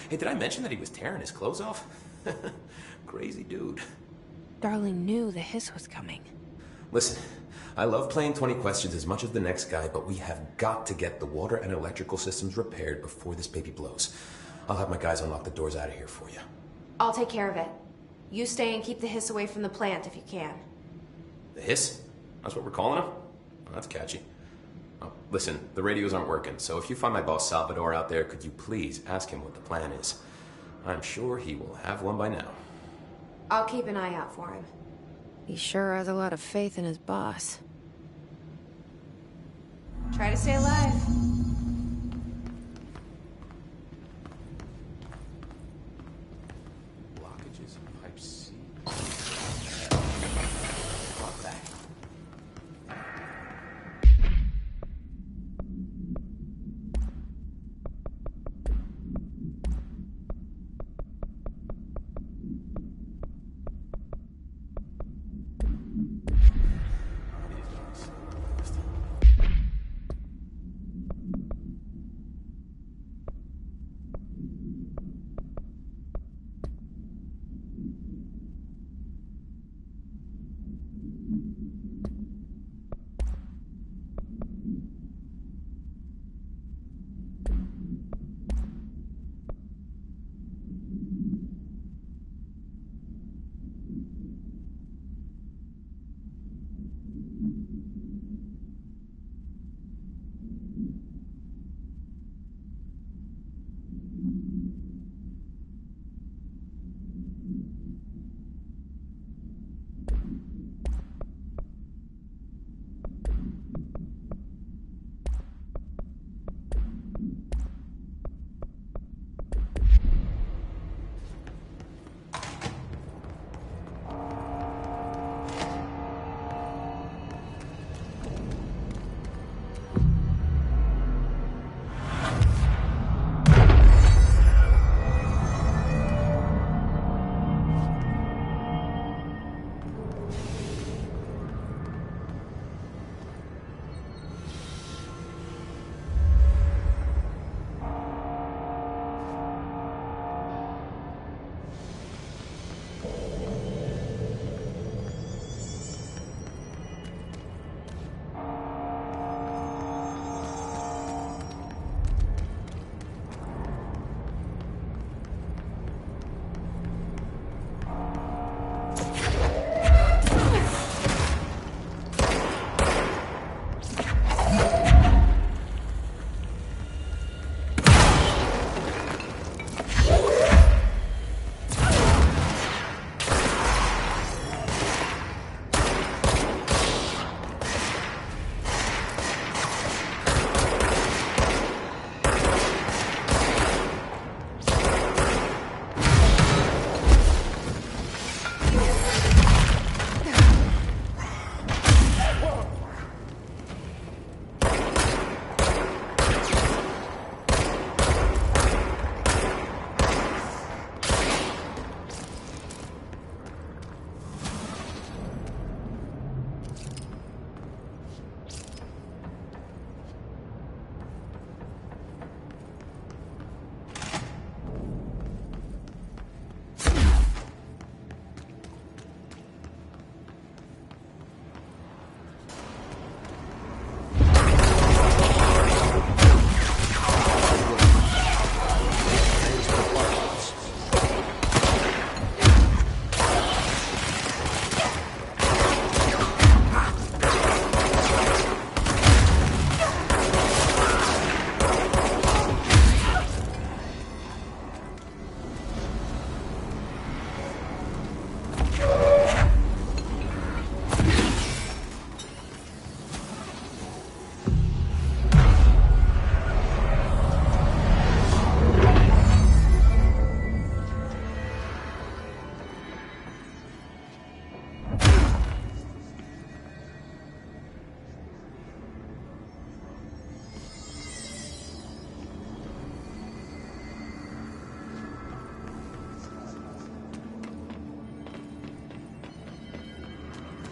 Hey, did I mention that he was tearing his clothes off? Crazy dude. Darling knew the hiss was coming. Listen, I love playing 20 questions as much as the next guy, but we have got to get the water and electrical systems repaired before this baby blows. I'll have my guys unlock the doors out of here for you. I'll take care of it. You stay and keep the hiss away from the plant if you can. The hiss? That's what we're calling him? Well, that's catchy. Oh, listen, the radios aren't working, so if you find my boss Salvador out there, could you please ask him what the plan is? I'm sure he will have one by now. I'll keep an eye out for him. He sure has a lot of faith in his boss. Try to stay alive. Blockages in pipe C. Block that.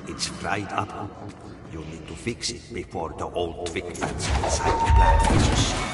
It's dried up. You need to fix it before the old twig plants inside the plant is destroyed.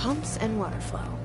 pumps and water flow.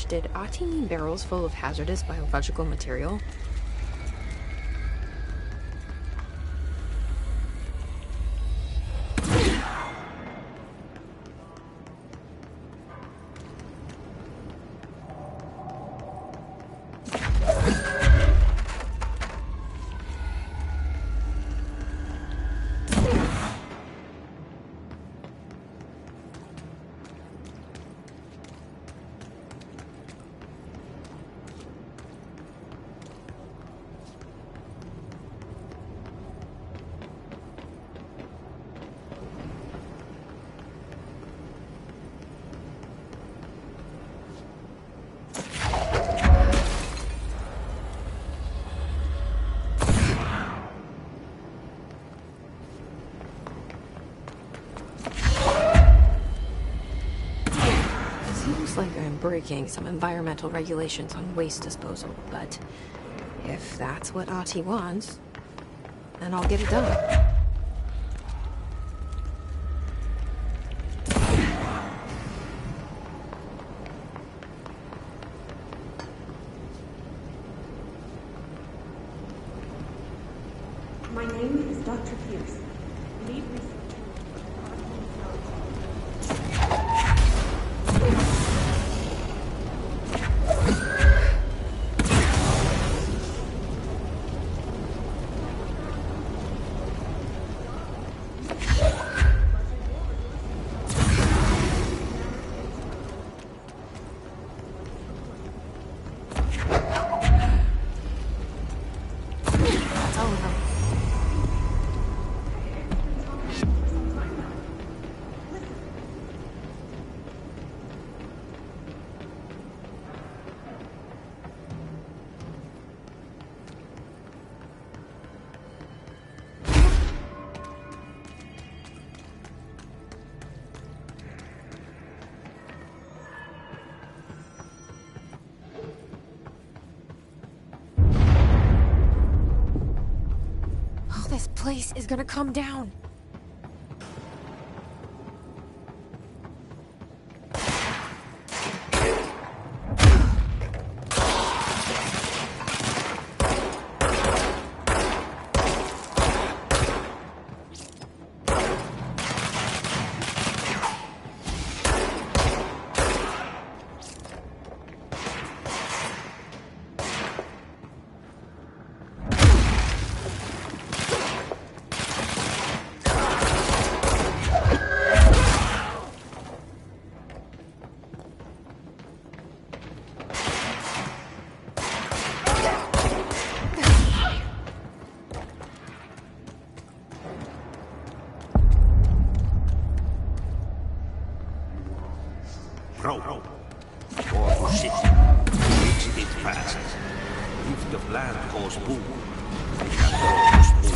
Did Ahti mean barrels full of hazardous biological material? Like I'm breaking some environmental regulations on waste disposal, but if that's what Ahti wants, then I'll get it done. My name is Dr. Pierce, lead researcher. This place is gonna come down. Row. Or shit. Exit it fast. If the land goes boom, we can go smooth.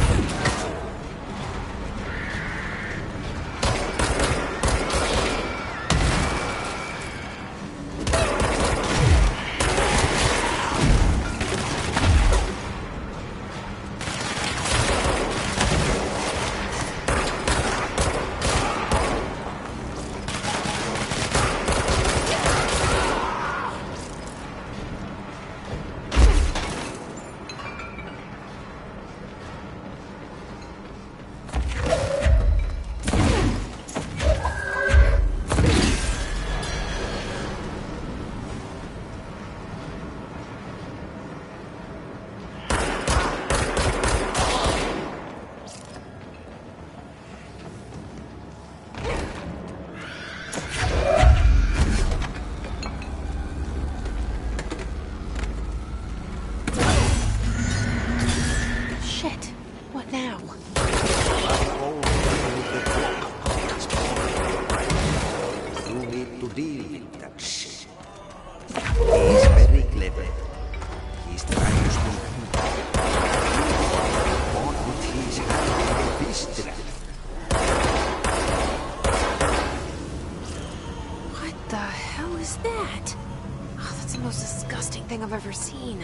I've ever seen.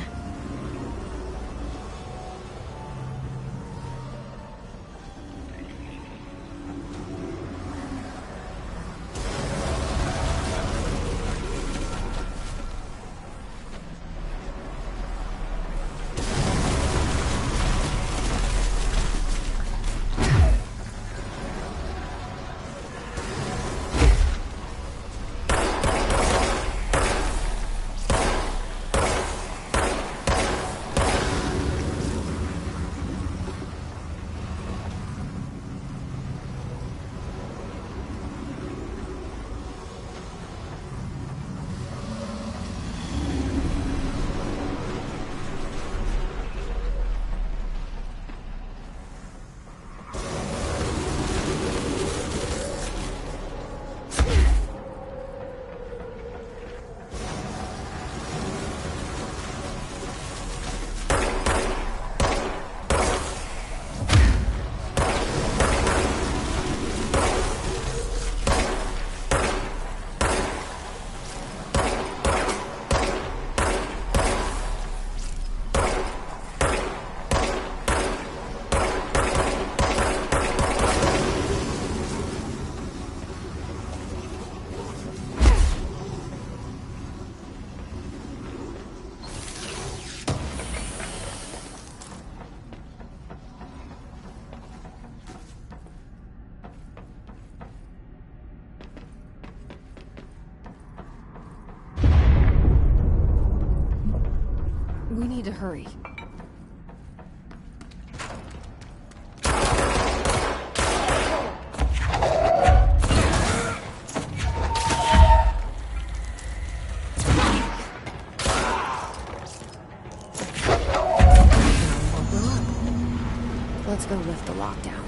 need to hurry. Let's go lift the lockdown.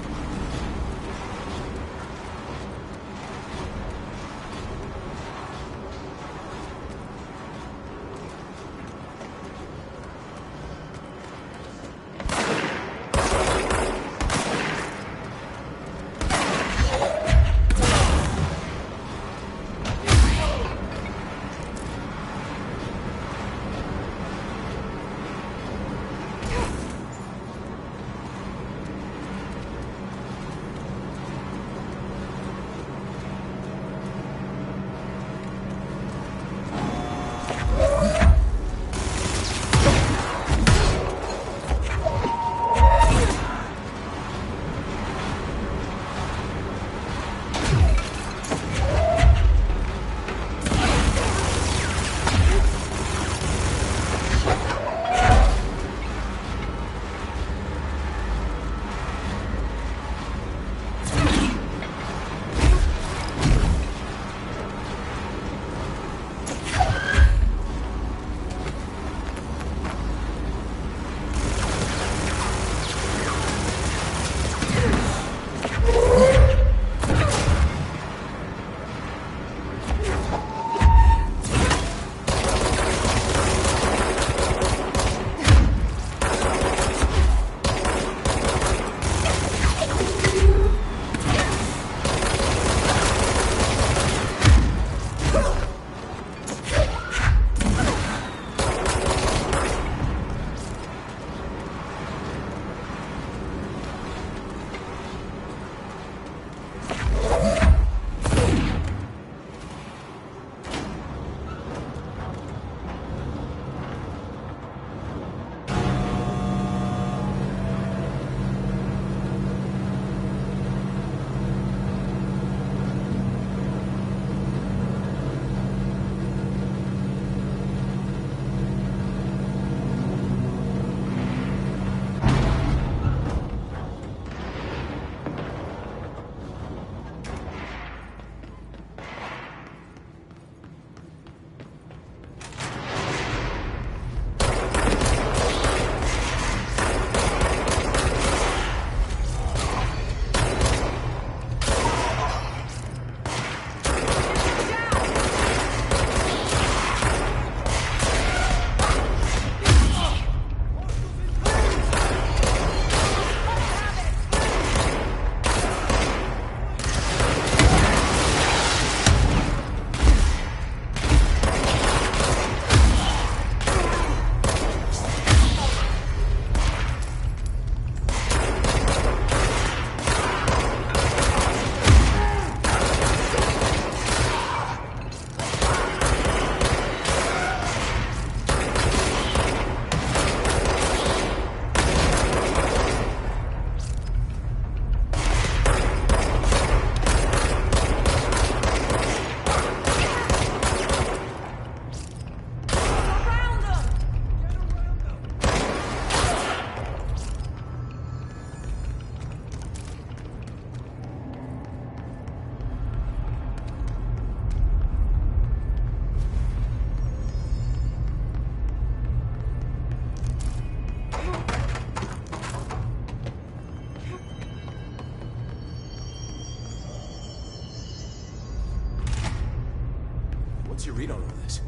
What's your read on all this?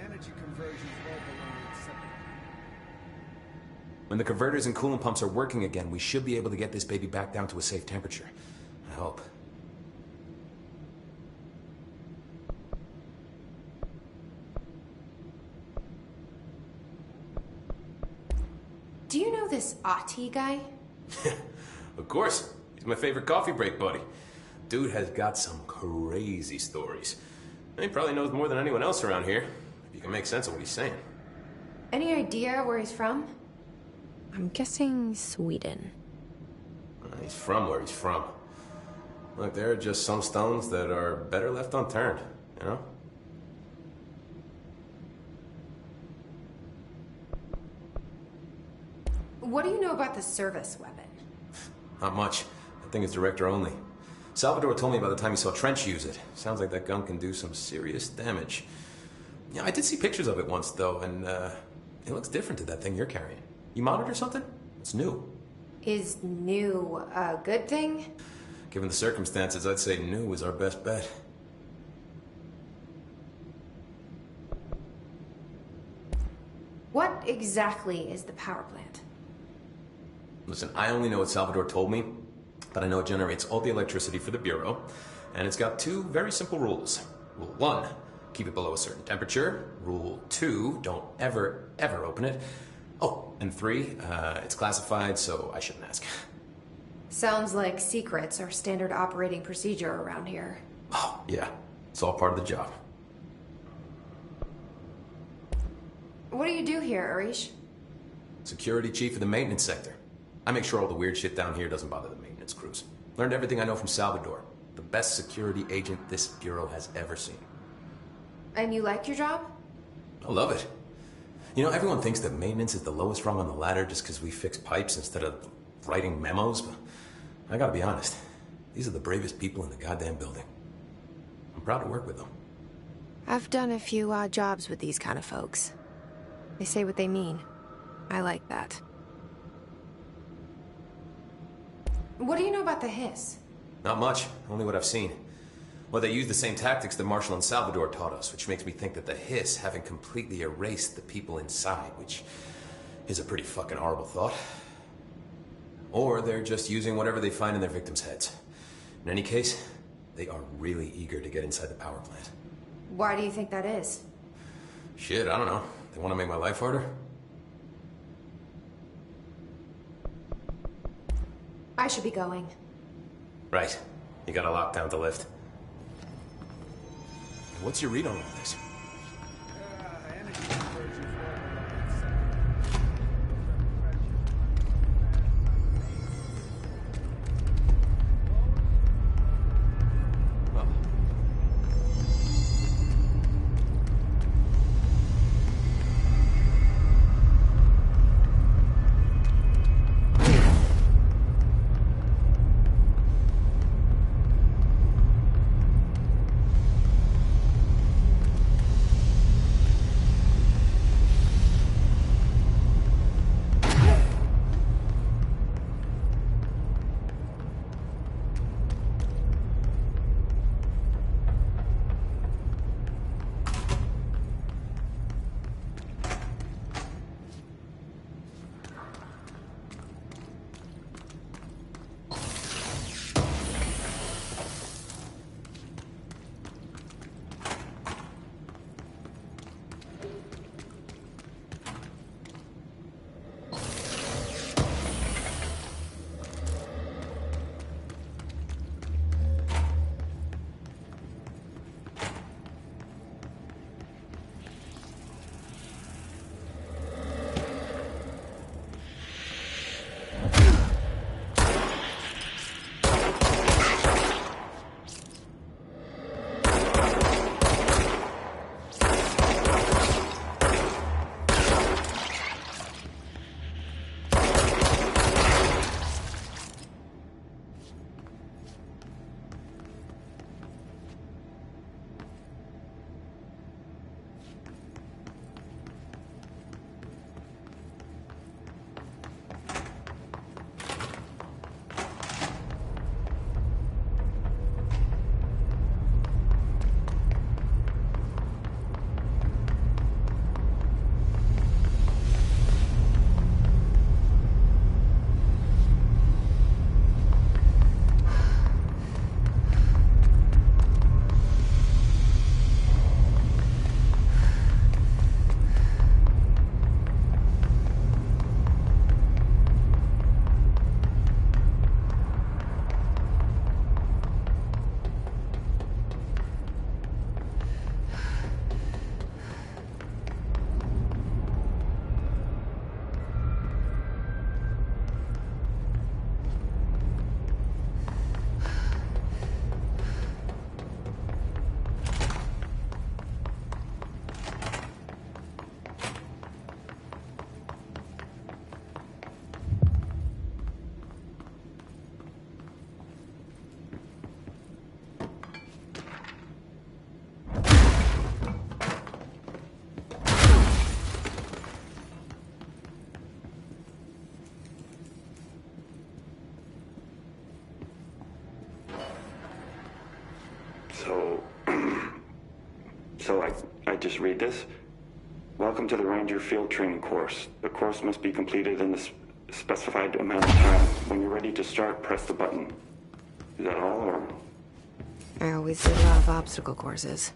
Energy conversion is well below acceptable. When the converters and coolant pumps are working again, we should be able to get this baby back down to a safe temperature. I hope. Do you know this Ahti guy? Of course. He's my favorite coffee break buddy. Dude has got some crazy stories. He probably knows more than anyone else around here, if you can make sense of what he's saying. Any idea where he's from? I'm guessing Sweden. He's from where he's from. Look, there are just some stones that are better left unturned, you know? What do you know about the service weapon? Not much. That thing is director only. Salvador told me about the time he saw Trench use it. Sounds like that gun can do some serious damage. Yeah, I did see pictures of it once, though, and it looks different to that thing you're carrying. You modded or something? It's new. Is new a good thing? Given the circumstances, I'd say new is our best bet. What exactly is the power plant? Listen, I only know what Salvador told me, but I know it generates all the electricity for the Bureau, and it's got two very simple rules. Rule 1, keep it below a certain temperature. Rule 2, don't ever, ever open it. Oh, and 3, it's classified, so I shouldn't ask. Sounds like secrets are standard operating procedure around here. Oh, yeah. It's all part of the job. What do you do here, Arish? Security chief of the maintenance sector. I make sure all the weird shit down here doesn't bother the maintenance crews. Learned everything I know from Salvador. The best security agent this bureau has ever seen. And you like your job? I love it. You know, everyone thinks that maintenance is the lowest rung on the ladder just because we fix pipes instead of writing memos, but I gotta be honest. These are the bravest people in the goddamn building. I'm proud to work with them. I've done a few odd jobs with these kind of folks. They say what they mean. I like that. What do you know about the Hiss? Not much, only what I've seen. Well, they use the same tactics that Marshall and Salvador taught us, which makes me think that the Hiss haven't completely erased the people inside, which is a pretty fucking horrible thought. Or they're just using whatever they find in their victims' heads. In any case, they are really eager to get inside the power plant. Why do you think that is? Shit, I don't know. They want to make my life harder? I should be going. Right. You got a lockdown to lift. What's your read on all this? So I just read this. Welcome to the Ranger Field Training Course. The course must be completed in the specified amount of time. When you're ready to start, press the button. Is that all, or? I always did a lot of obstacle courses.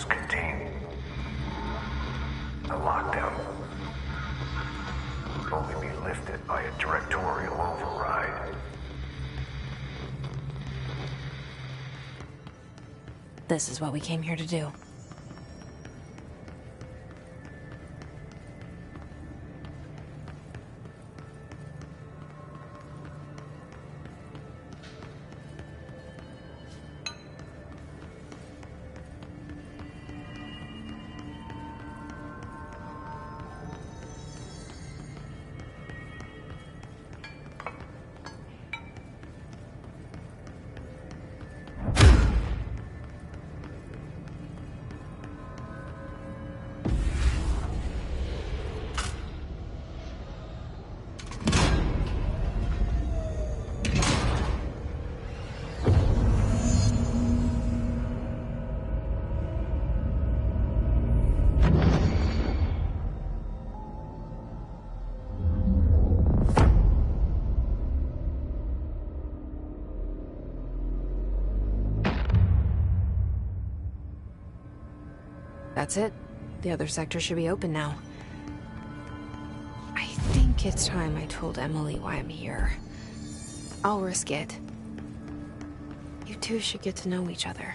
contained. The lockdown could only be lifted by a directorial override. This is what we came here to do. That's it. The other sector should be open now. I think it's time I told Emily why I'm here. I'll risk it. You two should get to know each other.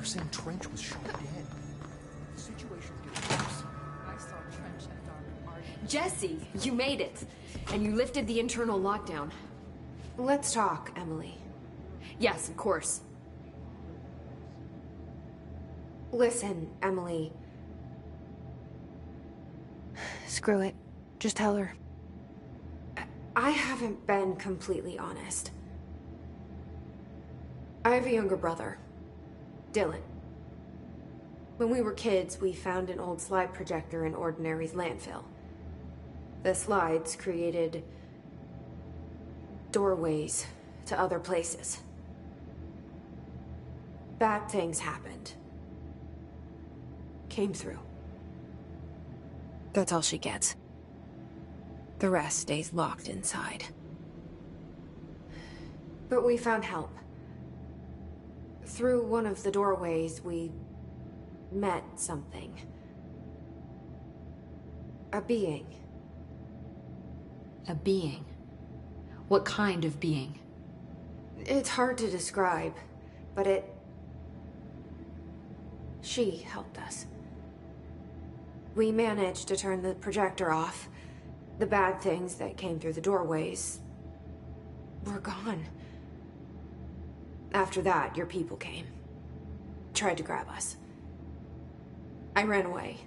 They're saying Trench was shot dead. The situation's getting worse. I saw Trench and Darwin arguing. Jesse, you made it. And you lifted the internal lockdown. Let's talk, Emily. Yes, of course. Listen, Emily. Screw it. Just tell her. I haven't been completely honest. I have a younger brother, Dylan. When we were kids, we found an old slide projector in Ordinary's landfill. The slides created doorways to other places. Bad things happened. Came through. That's all she gets. The rest stays locked inside. But we found help. Through one of the doorways, we met something. A being. A being? What kind of being? It's hard to describe, but she helped us. We managed to turn the projector off. The bad things that came through the doorways were gone. After that, your people came. Tried to grab us. I ran away.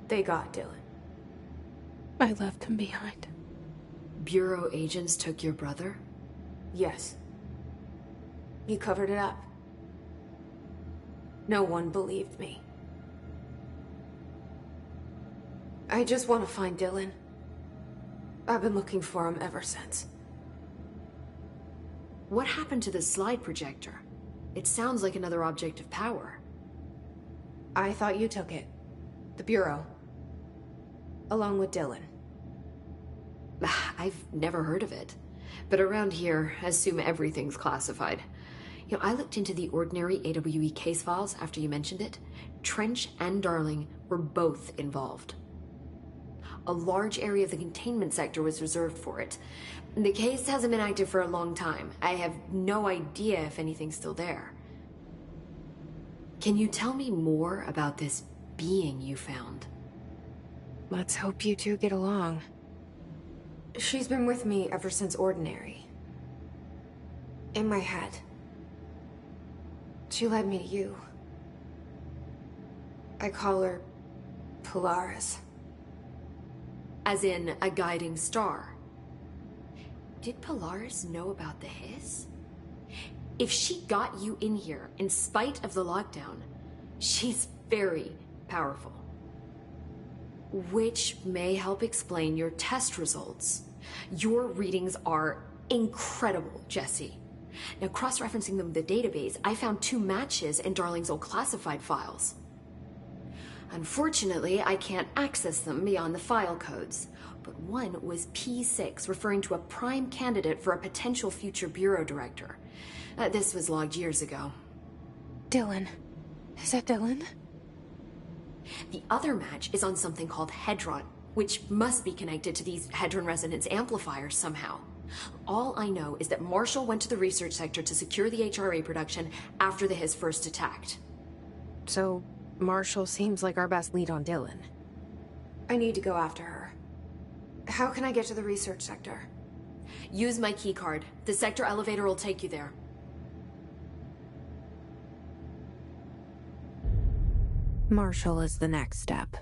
They got Dylan. I left him behind. Bureau agents took your brother? Yes. You covered it up. No one believed me. I just want to find Dylan. I've been looking for him ever since. What happened to the slide projector? It sounds like another object of power. I thought you took it. The Bureau. Along with Dylan. I've never heard of it. But around here, I assume everything's classified. You know, I looked into the ordinary AWE case files after you mentioned it. Trench and Darling were both involved. A large area of the containment sector was reserved for it. The case hasn't been active for a long time. I have no idea if anything's still there. Can you tell me more about this being you found? Let's hope you two get along. She's been with me ever since Ordinary. In my head. She led me to you. I call her Polaris. As in a guiding star. Did Polaris know about the hiss? If she got you in here in spite of the lockdown, she's very powerful. Which may help explain your test results. Your readings are incredible, Jesse. Now, cross-referencing them with the database, I found 2 matches in Darling's old classified files. Unfortunately, I can't access them beyond the file codes, but one was P6, referring to a prime candidate for a potential future bureau director. This was logged years ago. Dylan. Is that Dylan? The other match is on something called Hedron, which must be connected to these Hedron resonance amplifiers somehow. All I know is that Marshall went to the research sector to secure the HRA production after the Hiss first attacked. So, Marshall seems like our best lead on Dylan. I need to go after her. How can I get to the research sector? Use my keycard. The sector elevator will take you there. Marshall is the next step.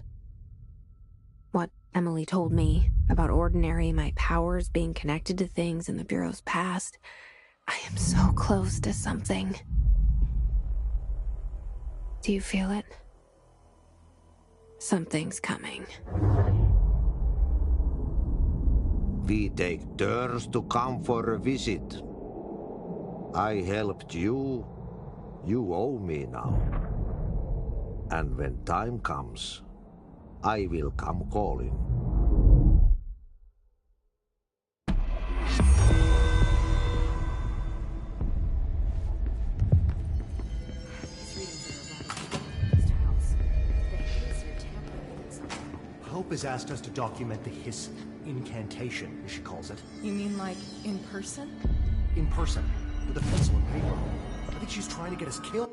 What Emily told me about Ordinary, my powers being connected to things in the Bureau's past, I am so close to something. Do you feel it? Something's coming. We take turns to come for a visit. I helped you. You owe me now. And when time comes, I will come calling. Hope has asked us to document the Hiss incantation, as she calls it. You mean like in person? In person, with a pencil and paper. I think she's trying to get us killed.